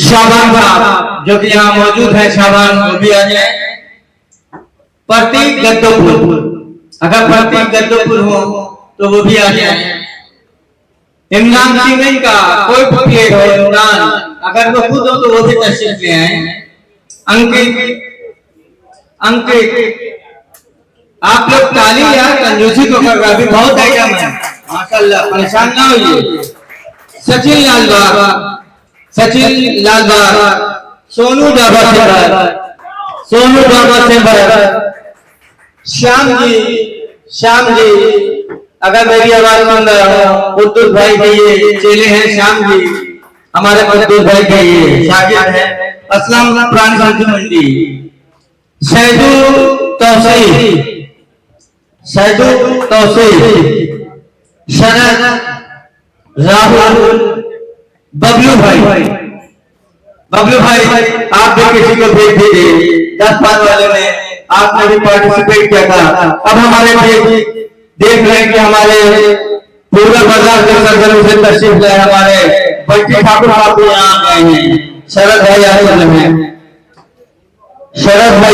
शाबान साहब जो कि यहाँ मौजूद है, शाबान वो भी आ जाए। प्रतीक गद्दोपुर, अगर प्रतीक गद्दोपुर हो तो वो भी आ जाए। इमरान सिंह का कोई प्लेट हो, इमरान अगर वो खुद हो तो वो भी तशरीफ ले आए। अंकित आप लोग ताली यार कंजूसी को कर रहा, बहुत आइटम है माशाल्लाह, परेशान ना होइए। सचिन लालबाग, सोनू डाबा से श्याम जी अगर मेरी आवाज सुन रहे हो, कुद्दूस भाई के ये चेले हैं, श्याम जी हमारे कुद्दूस भाई के ये शागिर्द है। असलम पुरानी सब्जी मंडी, शहदू तौसीफ, शरद, राहुल, बबलू भाई आप भी किसी को भेज दीजिए। 10 पार वाले में आपने भी पार्टिसिपेट किया था। अब हमारे देख रहे हैं कि हमारे पूरा बाजार के सरगर्मी से तशरीफ लाए हमारे बल्टी ठाकुर साहब यहाँ आ गए हैं। शरद भाई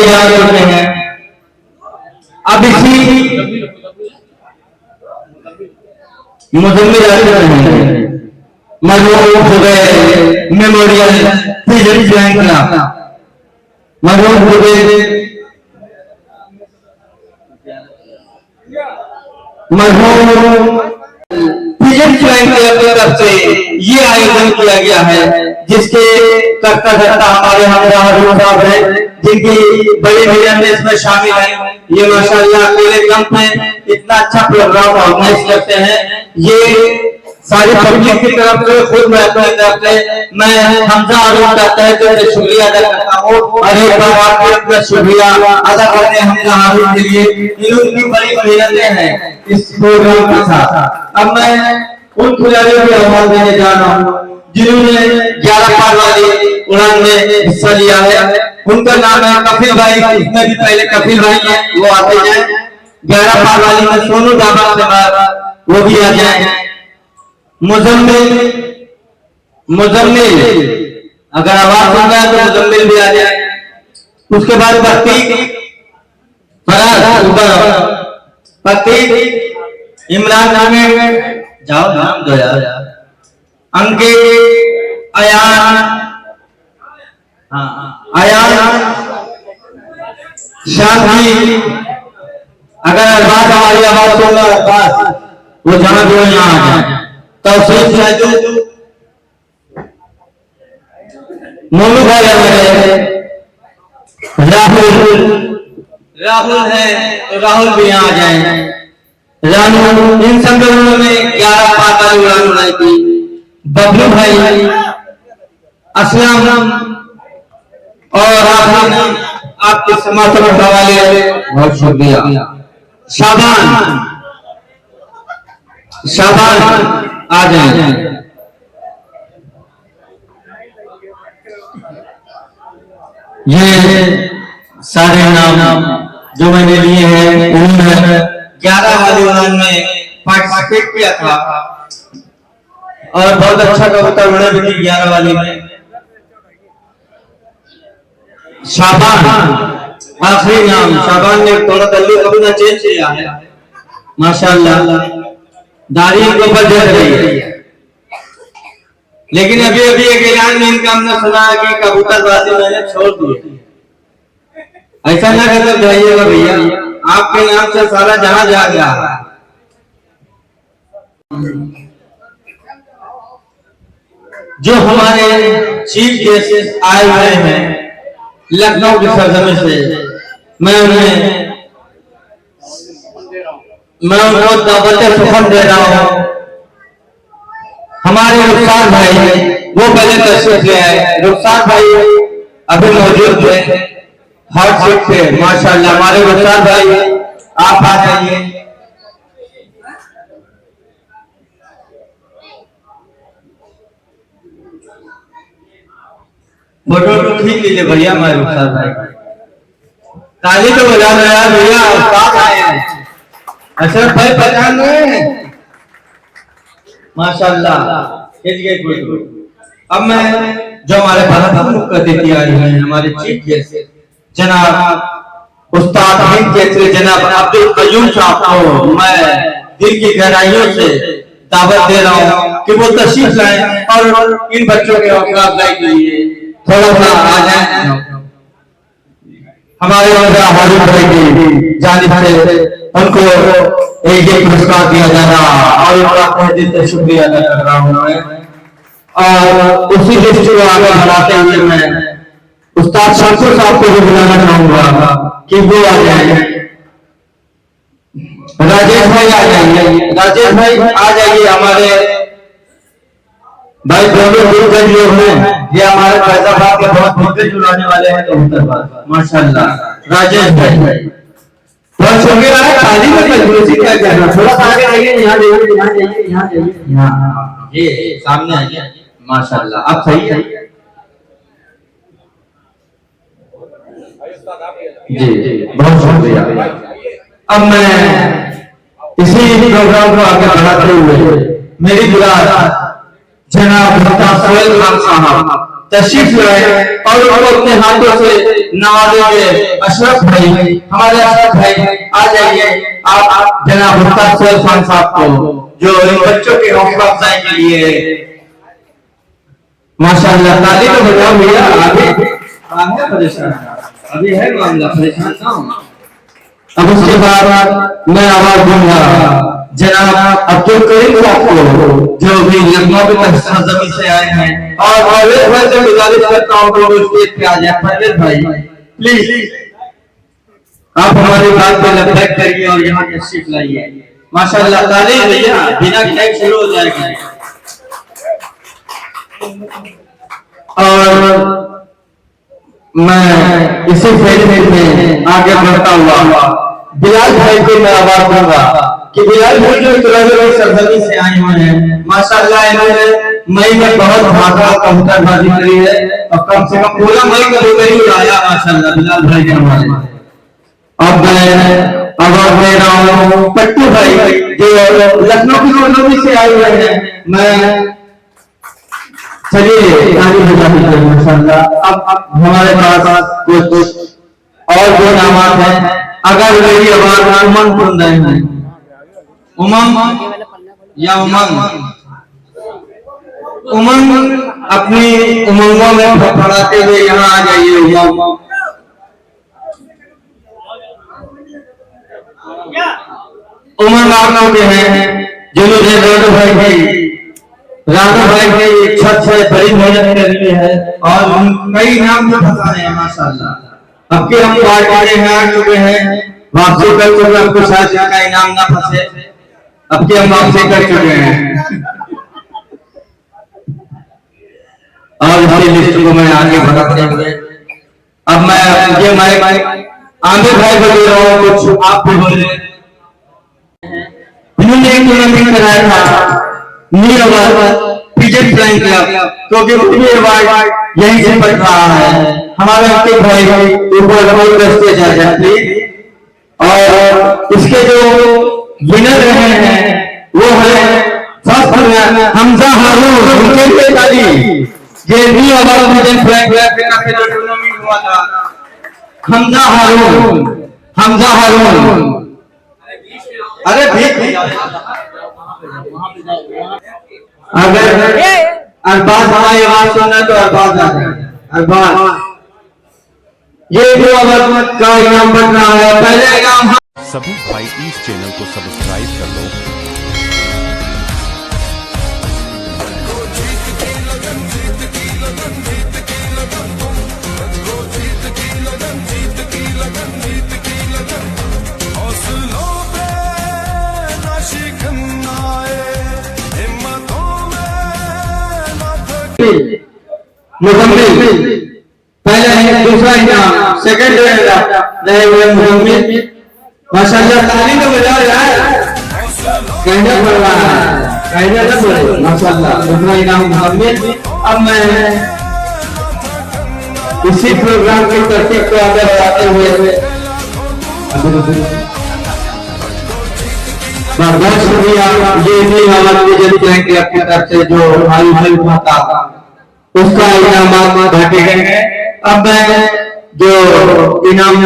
यहाँ चुके हैं। अब इसी मुजम्मिल मरहूम जुबैर मेमोरियल फिजिक्स बैंक मरहूम जुबैर फिजिक्स बैंक की तरफ से ये आयोजन किया गया है, जिसके करता धरता हमारे हमरा साहब है, जिनकी बड़ी मेहनत इसमें शामिल है। ये माशाल्लाह अकेले कम है, इतना अच्छा प्रोग्राम ऑर्गेनाइज करते हैं। ये सारी पब्लिक की तरफ से खुद मैं अपनी तरफ से मैं हमजा आरोप करता है तो शुक्रिया अदा करता हूँ, और एक बार आपके अपना शुक्रिया अदा करते हैं हमजा आरोप के लिए। इनकी बड़ी मेहनतें हैं इस प्रोग्राम के साथ। अब मैं उन खिलाड़ियों की आवाज देने जा रहा हूँ जिन्होंने 11 पार वाली उड़ान में हिस्सा लिया है। उनका नाम है कपिल भाई, इसमें भी पहले कपिल भाई है, वो आते जाए। 11 पार वाली में सोनू डाबा से बाद वो भी आ जाए। मुजम्मिल अगर आवाज सुन रहा है तो मुजम्मिल भी आ जाए। उसके बाद प्रतीक इमरान जाओ नाम दो यार, अंकित अयान, अयान शांति। अगर अरबाज हमारी आवाज सुन रहा है, अरबाज वो जहां भी हो यहाँ आ जाए। तौसीफ साजू, मोनू भाई हमारे, राहुल है तो राहुल भी यहाँ आ जाए। रानू, इन सब लोगों ने 11 पार वाली उड़ान उड़ाई थी। बबलू भाई, असलम और आपके समर्थन के हवाले बहुत शुक्रिया। शाबान आ जाए। ये सारे नाम जो मैंने लिए हैं, उन्होंने 11 वाली उड़ान में पार्टिसिपेट किया था और बहुत अच्छा कबूतर उड़े भी थी 11 वाली में। शाबान आखिरी नाम, शाबान ने थोड़ा तल्लुक अपना चेंज किया है माशाल्लाह, दाढ़ी के ऊपर जल रही है। लेकिन अभी अभी एक ऐलान में इनका हमने सुना है कि कबूतरबाजी मैंने छोड़ दी। ऐसा ना कर जाइएगा भैया, आपके नाम से सारा जहां जा गया। जो हमारे चीफ गेस्ट आए हुए हैं लखनऊ की सरजमी से, मैं उनको दावत सुखम दे रहा हूँ। हमारे रुखसार भाई वो पहले तशरीफ ले आए। रुखसार भाई अभी मौजूद थे हॉट सीट पे, माशाल्लाह। हमारे रुखसार भाई आप आ जाइए। फोटो खींच लीजिए भैया हमारे रुखसार भाई। ताली तो बजा रहे यार भैया, उस्ताद आए हैं। अशरफ भाई पहचान रहे हैं माशाल्लाह। अब मैं जो हमारे भारत मुख्य अतिथि आए हैं, हमारे चीफ गेस्ट जनाब उस्ताद हिंद केसरी जनाब अब्दुल कयूम साहब को मैं दिल की गहराइयों से दावत दे रहा हूँ कि वो तशरीफ लाएं और इन बच्चों के हौसला अफजाई के लिए थोड़ा सा आ जाए। हमारे हारिफ भाई की जानिब से उनको एक पुरस्कार दिया जा रहा और उनका तहे दिल से शुक्रिया अदा कर रहा हूँ मैं। और उसी दृष्टि को आगे बढ़ाते हुए मैं उस्ताद शमशुर साहब को भी बुलाना चाहूंगा कि वो आ जाए। राजेश भाई आ जाइए, राजेश भाई आ जाइए। हमारे भाई दोनों गुरुजन लोग हैं, ये हमारे फैजाबाद के बहुत दिग्गज उड़ाने वाले हैं कबूतरबाज माशाल्लाह। राजेश भाई बहुत शुक्रिया है। ताली में मजबूरी क्या कहना, थोड़ा सा आगे आइए, यहाँ जाइए, यहाँ जाइए, यहाँ जाइए, यहाँ ये सामने आइए माशाल्लाह। अब सही है जी, बहुत शुक्रिया। अब मैं इसी प्रोग्राम को आगे बढ़ाते हुए मेरी दुआ जनाब सोहेल खान साहब तशरीफ लाए और उनको अपने हाथों से नवाजेंगे। अशरफ भाई, हमारे अशरफ भाई आ जाइए आप जनाब मुफ्तार सैयद खान साहब को, जो इन बच्चों की हौसला अफजाई के लिए माशाअल्लाह ताली तो बजाओ भैया। आगे परेशान अभी है मामला, परेशान ना हो। अब उसके बाद मैं आवाज दूंगा जनाब अब्दुल करीम साहब को, जो भी लखनऊ की सरजमी से आए हैं, और परवेज भाई से गुजारिश करता हूँ कि वो स्टेज पे आ जाए। परवेज भाई प्लीज आप हमारी बात पे लबैक करिए और यहाँ तशरीफ लाइए। माशाअल्लाह ताली भैया, बिना खैर शुरू हो जाएगी। और मैं इसी फैसले में आगे बढ़ता हुआ बिलाल भाई को मैं आवाज दूंगा कि बिलाल भाई जो इतनी सरजमी से आए हुए हैं, माशाअल्लाह इन्होंने मई में बहुत भागा कबूतरबाजी करी है और कम से कम पूरा मई कबूतर ही उड़ाया माशाअल्लाह बिलाल भाई के हमारे। अब मैं आवाज दे रहा हूँ पट्टू भाई जो लखनऊ की सरजमी से आए हुए हैं। मैं चलिए ताली बजाते हैं माशाअल्लाह। अब हमारे पास कुछ और जो नामात हैं, अगर मेरी आवाज उमंग सुन रहे हैं, उमंग या उमंग अपनी उमंगों में फड़फड़ाते हुए यहाँ आ जाइए। उमंग आप लोग हैं जिन्होंने राघव भाई की छत से बड़ी मेहनत करी है और कई नाम जो फंसाए हैं माशाअल्लाह। अब के हम पार्टी में आ चुके हैं, वापसी कर चुके हैं, हमको शायद का इनाम ना फंसे, अब के हम वापसी कर चुके हैं। और इसी लिस्ट को मैं आगे बढ़ाते हुए अब मैं ये माइक आमिर भाई को दे रहा हूँ, कुछ आप भी बोले। इन्होंने एक टूर्नामेंट कराया था नील अवार्ड पिजन फ्लाइंग क्लब, क्योंकि मुझे अवार्ड यहीं से पड़ रहा है। हमारे अंकित भाई ऊपर स्टेज आ जाए प्लीज। और इसके जो विनर रहे हैं वो है फर्स्ट हमजा हारून, उनके लिए ताली। ये नील अवार्ड पिजन फ्लाइंग क्लब का जो टूर्नामेंट हुआ था, हमजा हारून अरे भीख अगर अरबाज हमारी आवाज सुनना तो अरबाज आ जाए। अरबाज ये जो अवध का इनाम बन रहा है, पहले इनाम सभी भाई इस चैनल को सब्सक्राइब कर लो। मुजम्मिल पहले है, दूसरा इनाम सेकंड रहे हुए मुजम्मिल। माशाअल्लाह ताली तो बजाओ यार, कहना पड़ रहा है, कहना ना बोले माशाअल्लाह। दूसरा इनाम मुजम्मिल। अब मैं इसी प्रोग्राम की तरतीब को आगे बढ़ाते हुए बहुत शुक्रिया ये भी हमारे बैंक की अपनी तरफ से जो हमारी हेल्प होता उसका इनाम बांटे गए हैं। अब मैं जो इनाम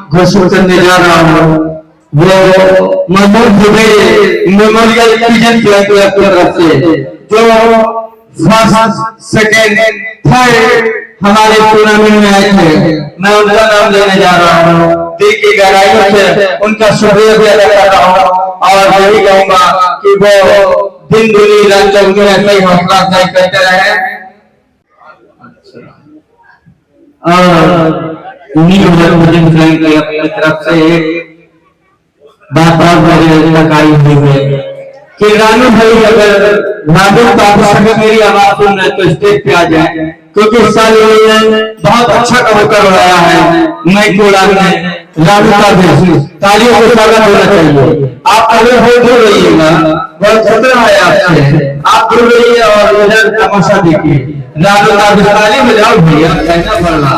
घोषित करने जा रहा हूँ वो Mahmood Zubair memorial pigeon club की तरफ से, जो फर्स्ट सेकंड थर्ड हमारे टूर्नामेंट में आए थे, मैं उनका नाम लेने जा रहा हूँ। दिल की गहराइयों से उनका शुक्रिया भी अदा कर रहा हूँ और यही कहूँगा कि वो दिन दुनी रात चौगुनी ऐसे ही हौसला अफजाई करते रहे। और अपनी तरफ से बात मेरे तक आई हुई है कि रानू भाई अगर रानू का मेरी आवाज सुन रहे तो स्टेज पे आ जाए, क्योंकि इस साल उन्होंने बहुत अच्छा कबूतर उड़ाया है। मैं उड़ान में रानू का भी तालियों को स्वागत होना चाहिए। आप अगर हो दूर रहिएगा, बहुत खतरा है आपसे, आप दूर रहिए और इधर तमाशा देखिए। रानू का भी ताली बजाओ भैया, कहना पड़ रहा।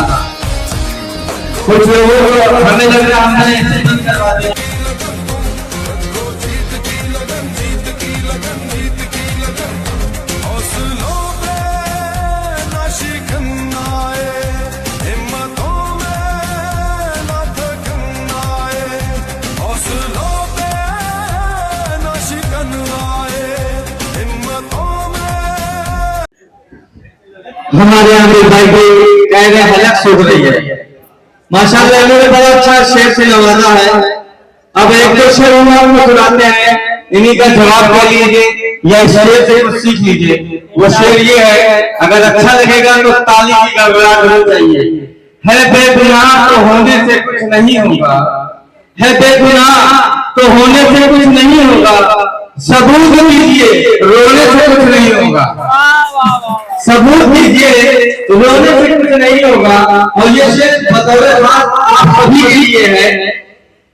कुछ लोगों को हमें लग रहा हमने ऐसे बंद करवा दिया। हौसलों पे नाशिकन हमारे यहाँ के भाई को कह रहे हलक सूख रही है। माशाल्लाह इन्होंने बड़ा अच्छा शेर से नवाजा है। अब एक दो शेर हम सुनाते हैं, इन्हीं का जवाब दे लीजिए या इस शेर से कुछ सीख लीजिए। वो शेर ये है, अगर अच्छा लगेगा तो ताली की गड़गड़ाहट होनी चाहिए। है बेगुनाह तो होने से कुछ नहीं होगा, है बेगुनाह तो होने से कुछ नहीं होगा, सबूत दीजिए रोने से कुछ नहीं होगा, सबूत दीजिए रोने से कुछ नहीं होगा। और ये शेर बतौर आप सभी के लिए है।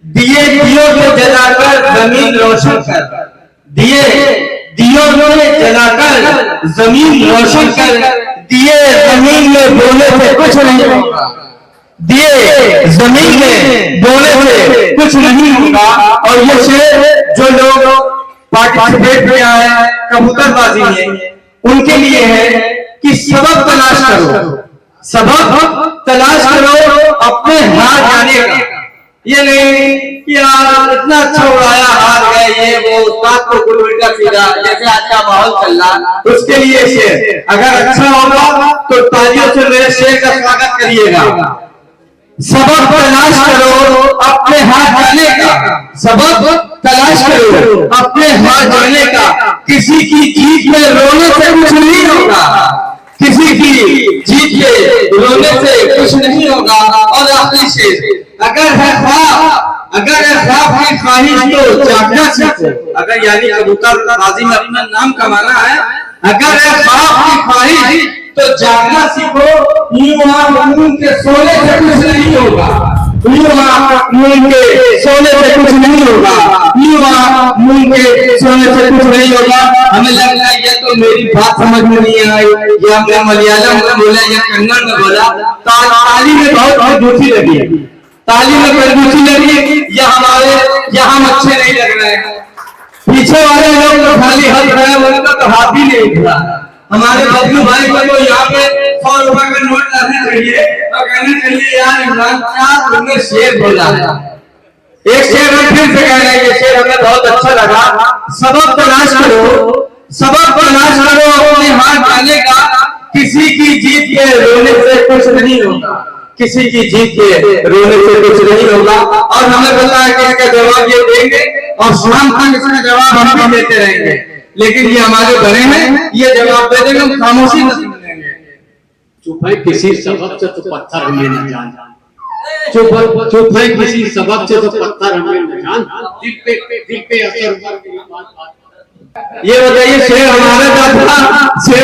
दिए दियो को जलाकर जमीन रोशन कर, दिए दियो को जलाकर जमीन रोशन कर, दिए जमीन में बोले से कुछ नहीं होगा, दिए जमीन में बोले से कुछ नहीं होगा। और ये शेर जो लोग पार्टिसिपेट किया है कबूतरबाजी में, उनके लिए है कि सबक तलाश करो, सबक तलाश करो अपने हार जाने का। ये नहीं कि यार इतना अच्छा उड़ाया हार गए, ये वो उस्ताद को कुल उल्टा सीधा, जैसे आज का माहौल चल रहा। उसके लिए शेर अगर अच्छा होगा तो तालियों से मेरे शेर का स्वागत करिएगा। सबक तलाश करो अपने हाथ जाने का, सबक तलाश करो अपने हाथ जाने का, किसी की जीत में रोने से कुछ नहीं होगा, किसी की जीत के रोने से कुछ नहीं होगा। और आखिरी शेर, अगर है ख्वाब, अगर है ख्वाब की ख्वाहिश तो जागना सीखो। अगर यानी कबूतरबाजी में अपना नाम कमाना है, अगर है ख्वाब की ख्वाहिश तो जागना सीखो। यूं के सोने से कुछ नहीं होगा, यूं के सोने से कुछ नहीं होगा, यूं के सोने से कुछ नहीं होगा। हमें लग रहा है ये तो मेरी बात समझ में नहीं आई, या मैं मलयालम में बोला या कन्नड़ में बोला। ताली में बहुत दूसरी लगी, ताली में कंजूसी लगी, या हमारे यहाँ अच्छे नहीं लग रहे हैं। पीछे वाले लोग तो खाली हंस रहे हैं, उनका तो हाथ ही नहीं उठ रहा। हमारे बबलू भाई को तो यहाँ पे 100 रुपए का नोट लाना चाहिए और कहना चाहिए यार इमरान क्या तुमने शेर बोला है। एक शेर हम फिर से कह रहे हैं, ये शेर हमें बहुत अच्छा लगा। सबक तलाश करो, सबक तलाश करो अपने हाथ जाने का, किसी की जीत के रोने से कुछ नहीं होगा, किसी की जीत के रोने से कुछ नहीं होगा। और हमें पता है कि इसका जवाब ये देंगे और शाम तक इसका जवाब हम भी देते रहेंगे, लेकिन ये हमारे बड़े हैं, ये जवाब दे देंगे, हम खामोशी न सुनेंगे। चुप है किसी सबक से तो पत्थर हमें न जान, चुप है किसी सबक से तो पत्थर हमें न जान, दिल पे असर। ये बताइए शेर हमारा था, शेर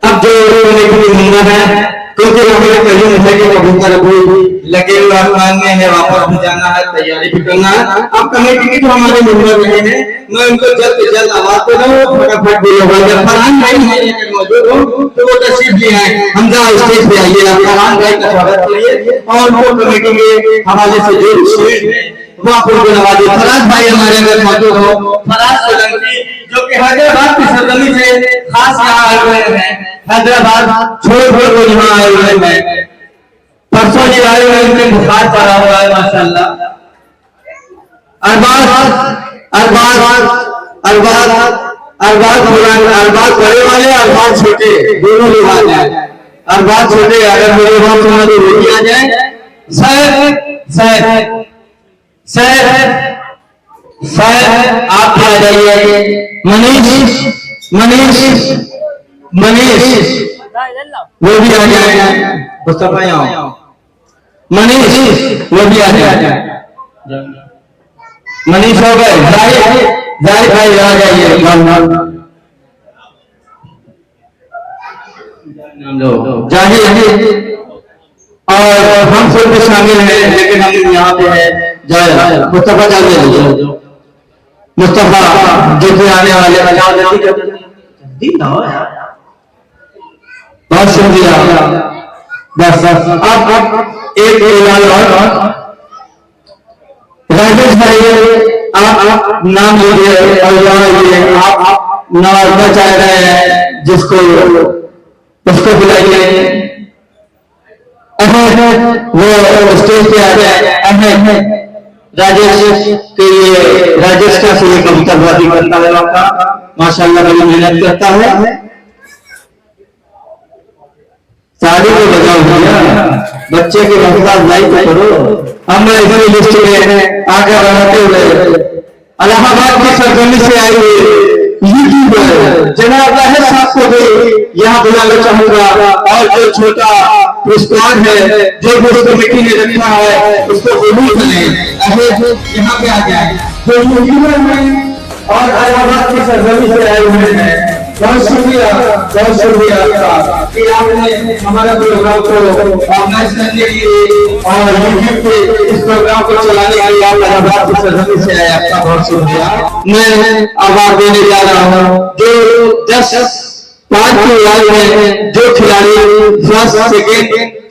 अब जो है क्योंकि हमें कहीं है कि कबूतर अभी लगे हुए आसमान में है, वापस भी जाना है, तैयारी भी करना है। अब कमेटी की जो हमारे मेंबर रहे हैं, मैं उनको जल्द से जल्द आवाज दे रहा हूँ, फटाफट बोलो। जब फरहान भाई है मौजूद हो तो वो तशरीफ ले आए, हमजा स्टेज पे आइए, आप फरहान भाई का स्वागत करिए और उनको कमेटी के हवाले से जो शेर है वो आप उनको नवाजिए। फराज भाई हमारे अंदर मौजूद हो, फराज सोलंकी जो कि हैदराबाद की सरजमी से खास यहाँ आए हुए हैं, हैदराबाद छोड़ को यहाँ आए हुए हैं। परसों जी आए हुए उनके बुखार पड़ा हुआ है माशाल्लाह। अरबाज बड़े वाले, अरबाज छोटे, दोनों लोग आ जाए। अरबाज छोटे अगर मेरे वहां सुना तो वो भी आ जाए। सर आप भी आ जाइए। मनीष वो भी आ जाए। मुस्तफा यहाँ मनीष वो भी आ जाए। मनीष हो गए, जाहिद भाई आ जाइए। जाहिद और हम सब भी शामिल हैं, लेकिन हम यहाँ पे है मुस्तफा जाहिद, मुस्तफा जो कि आने वाले बहुत शुक्रिया। बस अब एक ऐलान और, राजेश भाई आप नाम लीजिए और आप नवाजना चाह रहे हैं जिसको उसको बुलाइए। वो स्टेज पे आ जाए राजेश के लिए राजेश का से कबूतरबाजी करता है आपका माशाल्लाह बड़ी मेहनत करता है। ताली को बजाओ भैया, बच्चे के हौसला अफजाई तो करो। हम इधर लिस्ट में आगे बढ़ाते हुए इलाहाबाद की सरजमी से आए हुए यूट्यूबर जनाब राहिल साहब को भी यहाँ बुलाना चाहूंगा और जो छोटा पुरस्कार है जो बोर्ड कमेटी ने रखा है उसको कबूल करें, यहाँ पे आ जाए। जो यूट्यूबर में और इलाहाबाद की सरजमी से आए हुए हैं, बहुत शुक्रिया आपका कि आपने हमारा प्रोग्राम को ऑर्गेनाइज करने के लिए और यूट्यूब पे इस प्रोग्राम को चलाने के लिए आप इलाहाबाद की सरजमी से आए, आपका बहुत शुक्रिया। मैं आभार देने जा रहा हूँ जो 10-5 के आए हैं, जो खिलाड़ी फर्स्ट सेकेंड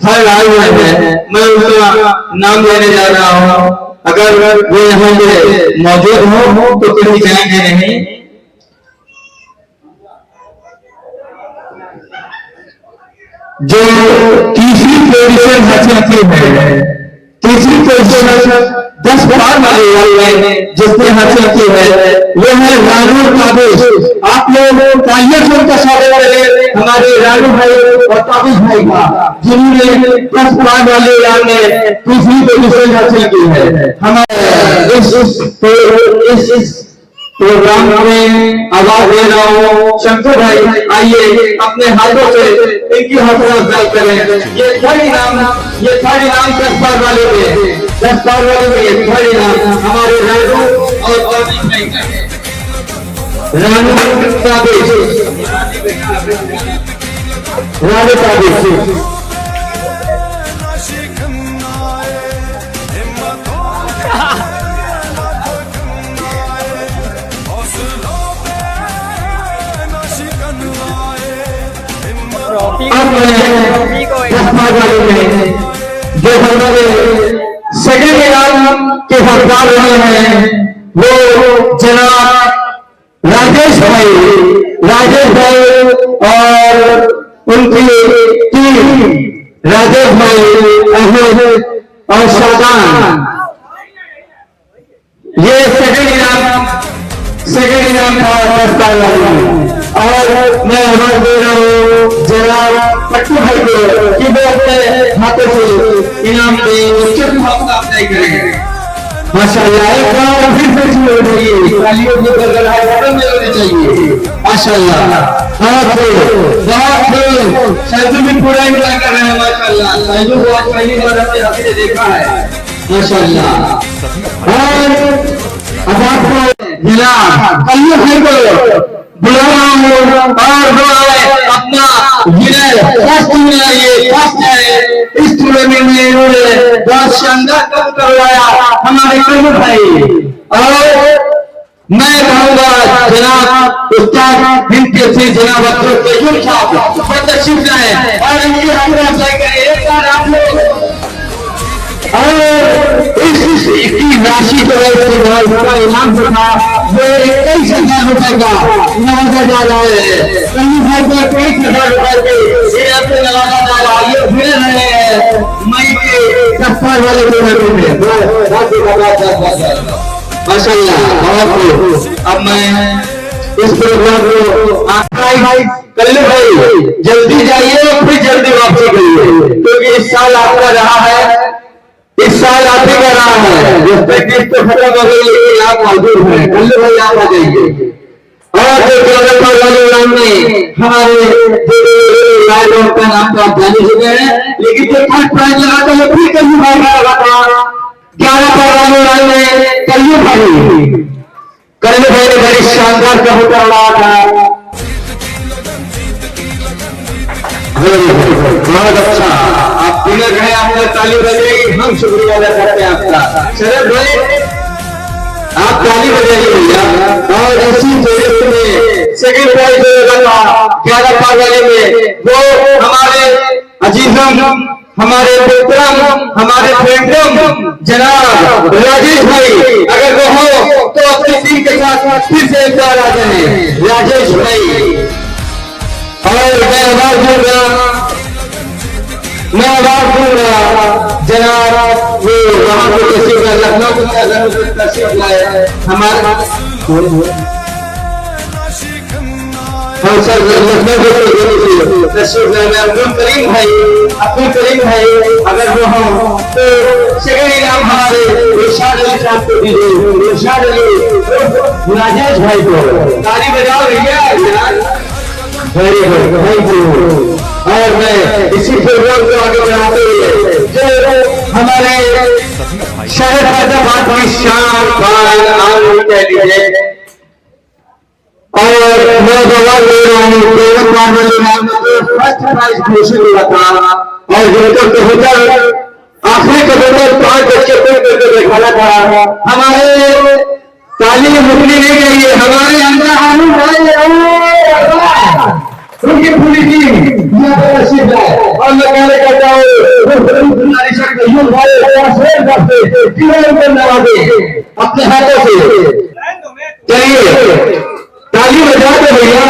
थर्ड आए हुए हैं, मैं उनका नाम लेने जा रहा हूँ। अगर वो यहाँ पे मौजूद हो तो कहीं जाएंगे नहीं। जो तीसरी पोजीशन हासिल की है, तीसरी पोजीशन 10 बार वाले जिसने हासिल की है वो है रानू काबिश। आप लोग तालियों से उनका स्वागत करें हमारे रानू भाई और काबिश भाई का, जिन्होंने 10 बार वाले ने तीसरी पोजीशन हासिल की है। हमारे इस प्रोग्राम में आवाज दे रहा हूँ शंकर भाई, आइए अपने हाथों से इनकी हौसला अफजाई करें। ये थर्ड इनाम 10 बार वाले में 10 बार वाले में ये थर्ड इनाम हमारे रानू और रानू काबिश जो हमारे सेकंड इनाम के हकदार रहे हैं वो जनाब राजेश भाई और उनकी टीम राजेश भाई अहमद और शादान। ये सेकंड इनाम था और मैं आवाज दे रहा हूँ जनाब पट्टू भाई को कि वो अपने हाथों से इनाम के उच्च हौसला अफजाई करें। माशाल्लाह एक बार फिर से शुरू हो रही है, तालियों की गड़गड़ाहट खत्म नहीं होनी चाहिए। माशाल्लाह बहुत साइजू भी पूरा इंतजार कर रहे हैं। माशाल्लाह साइजू को आज पहली बार अपने हाथों से देखा है माशाल्लाह। और अब आपको जिला कल्लू भाई को बुला रहा हूँ और वो अपना फर्स्ट है इस टूर्नामेंट में इन्होंने बहुत शानदार काम करवाया हमारे कल्लू भाई। और मैं कहूँगा जनाब उस्ताद हिंद के से जनाब अब्दुल कयूम साहब प्रदर्शित है और इनकी हौसला अफजाई करें एक बार आप लोग। और इसकी राशि जो है उसका इनाम जो था वो 21,000 रुपए का नवाजा जा रहा है। कल्लू भाई को 21,000 रुपए के इनाम से नवाजा जा रहा है। ये फिर रहे हैं मई के 10 वाले टूर्नामेंट में माशाल्लाह बहुत। अब मैं इस प्रोग्राम को कल्लू भाई जल्दी जाइए और फिर जल्दी वापसी करिए क्योंकि इस साल आपका रहा है, इस साल आप ही का रहा है। जो प्रैक्टिस तो खत्म हो गई लेकिन आप मौजूद हैं। कल्लू भाई आप आ जाइए। और जो डेवलपर वाले नाम में हमारे राइडर का नाम तो आप जान ही चुके हैं, लेकिन जो थर्ड प्राइज लगा था वो भी कल्लू भाई का लगा था। 11 वाले राइड में कल्लू भाई ने बड़ी शानदार कबूतर उड़ाया था। बहुत अच्छा, आप विनर हैं, आपने ताली बजाई, हम शुक्रिया अदा करते हैं आपका। शरद भाई आप ताली बजाइए भैया। और इसी जोड़े में सेकंड प्राइज लगा 11 पार वाले में वो हमारे अजीजम, हमारे मोहतरम, हमारे फ्रेंडम जनाब राजेश भाई, अगर वो हो तो अपनी टीम के साथ फिर से एक बार आ जाए राजेश भाई। और मैं आवाज दूंगा मैं आवाज दूंगा जनाब वो वहां को तशरीफ लाए, लखनऊ को तशरीफ लाए हमारे हम सर लखनऊ तशरीफ लाए अब्दुल करीम भाई अगर वो हम तो सेकंड इनाम हमारे इरशाद अली साहब को दीजिए, इरशाद अली राजेश भाई को ताली बजाओ भैया यार, वेरी गुड थैंक यू। और मैं इसी प्रोग्राम को आगे बढ़ाते हुए जो हमारे शहर फैजाबाद की शान कह लीजिए और मैं जवाब दे रहा हूँ फर्स्ट प्राइज घोषित हुआ था और जिनको कबूतर आखिरी कबूतर 5 बच्चे को करके दिखाना था, हमारे ताली मुकली नहीं गई है, हमारे अंदर उनकी पूरी टीम तशरीफ लाए और मैं कहना चाहता हूँ अपने हाथों से चलिए ताली बजा दो भैया,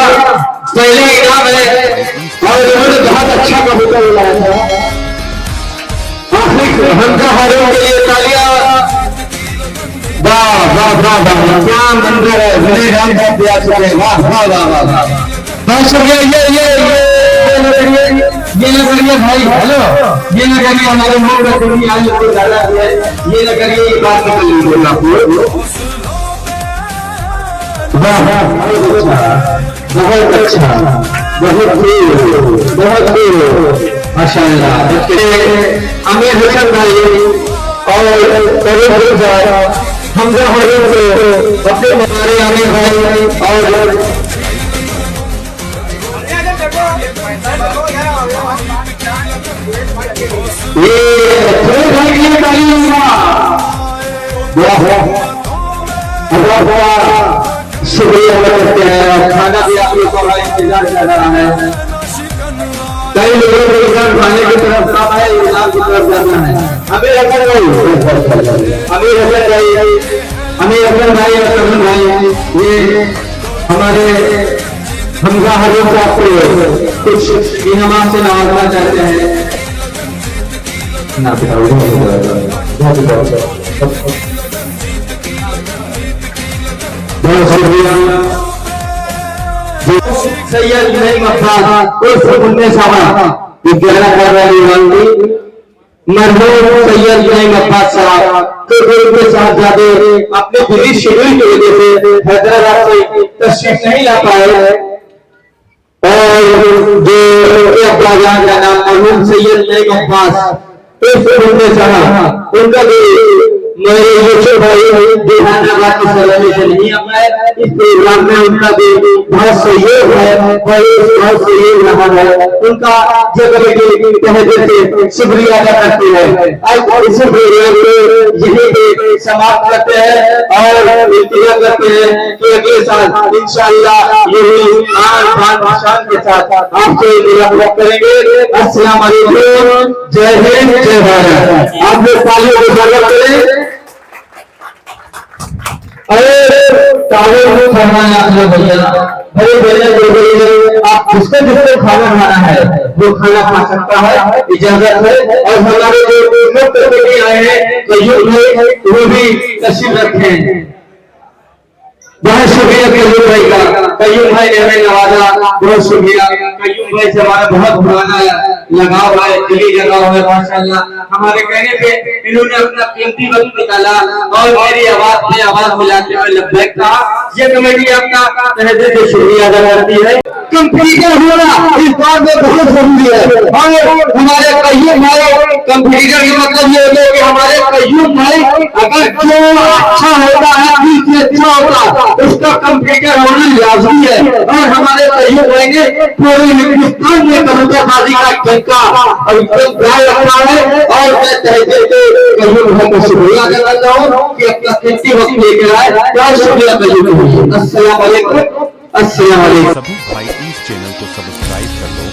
पहले इनाम है और उन्होंने बहुत अच्छा कबूतर उड़ाया था। आखिरी हमजा हारों के लिए तालियां, वाह वाह वाह वाह क्या मंदिर है, बड़े राम साहब दिया चुके, वाह वाह वाह वाह वाह बहुत शुक्रिया। ये न करिए भाई, हेलो ये न करिए हमारे मुंह में कुछ आज कोई डाला है, ये न करिए ये बात निकल रही है आपको। वाह वाह बहुत अच्छा बहुत माशाअल्लाह। अमीर हुसैन भाई और करीब हमजा हारून को अपने हमारे आमिर भाई और ये भाई के लिए ताली होगा, शुक्रिया करते हैं और खाना भी आप लोग का इंतजार कर रहा है। कई लोगों को इधर खाने की तरफ काम है, इनाम की तरफ जाना है। अमीर हसन भाई और सलमान भाई ये हमारे हमजा हारून साहब को कुछ इनाम से नवाजना चाहते हैं। बहुत शुक्रिया। सैयद नईम अब्बास उर्फ मुन्ने साहब विद्यालय कर रही वाली मरहूम सैयद नईम अब्बास साहब तो उनके साथ जाते अपने बिजी शेड्यूल की वजह से हैदराबाद से तशरीफ नहीं ला पाए और जो अब्बाजान का नाम मरहूम सैयद नईम अब्बास उर्फ मुन्ने साहब उनका भी मेरे यूसुफ भाई जहानाबाद की सलामी से नहीं आ पाए, इस प्रोग्राम में उनका भी बहुत सहयोग है, बहुत सहयोग रहा है, उनका जगह के तहे दिल से शुक्रिया अदा करते हैं। आज इस प्रोग्राम को यहीं पे समाप्त करते हैं और इंतजार करते हैं कि अगले साल इंशाअल्लाह यही आन शान के साथ आपसे मुलाकात करेंगे। अस्सलाम वालेकुम, जय हिंद, जय भारत। आप लोग तालियों से स्वागत करें। अरे तालियों को फरमाया आपने भैया, बड़े भैया आप जिसको खाना खाना है वो खाना खा सकता है, इजाजत है। और हमारे जो मुफ्त अतिथि आए हैं कयूम भाई वो भी तशरीफ रखें। बहुत शुक्रिया कयूम भाई का, कयूम भाई ने हमें नवाजा, बहुत शुक्रिया। कयूम भाई से हमारा बहुत पुराना लगाव है, दिली लगाव है माशाअल्लाह। हमारे कहने पे इन्होंने अपना कीमती वक्त निकाला और मेरी आवाज में आवाज मिलाते हुए लब्बैक कहा। ये कमेटी आपका तहे दिल से शुक्रिया अदा करती है। कंप्यूटर होना इस बात में बहुत जरूरी है और हमारे कयूम भाई कंप्यूटर का मतलब ये होता है कि हमारे कयूम भाई अगर जो अच्छा होता है अच्छा होता उसका कंप्यूटर होना लाजमी है। और हमारे कयूम भाई ने पूरे हिंदुस्तान में कबूतरबाजी का ठेका और एकदम ख्याल रखा है और मैं तहे दिल से कयूम भाई का शुक्रिया अदा करता हूँ कि अपना कीमती वक्त लेकर आए। बहुत शुक्रिया कयूम भाई। अस्सलाम वालेकुम, अस्सलाम वालेकुम। सभी भाई इस चैनल को सब्सक्राइब कर लो।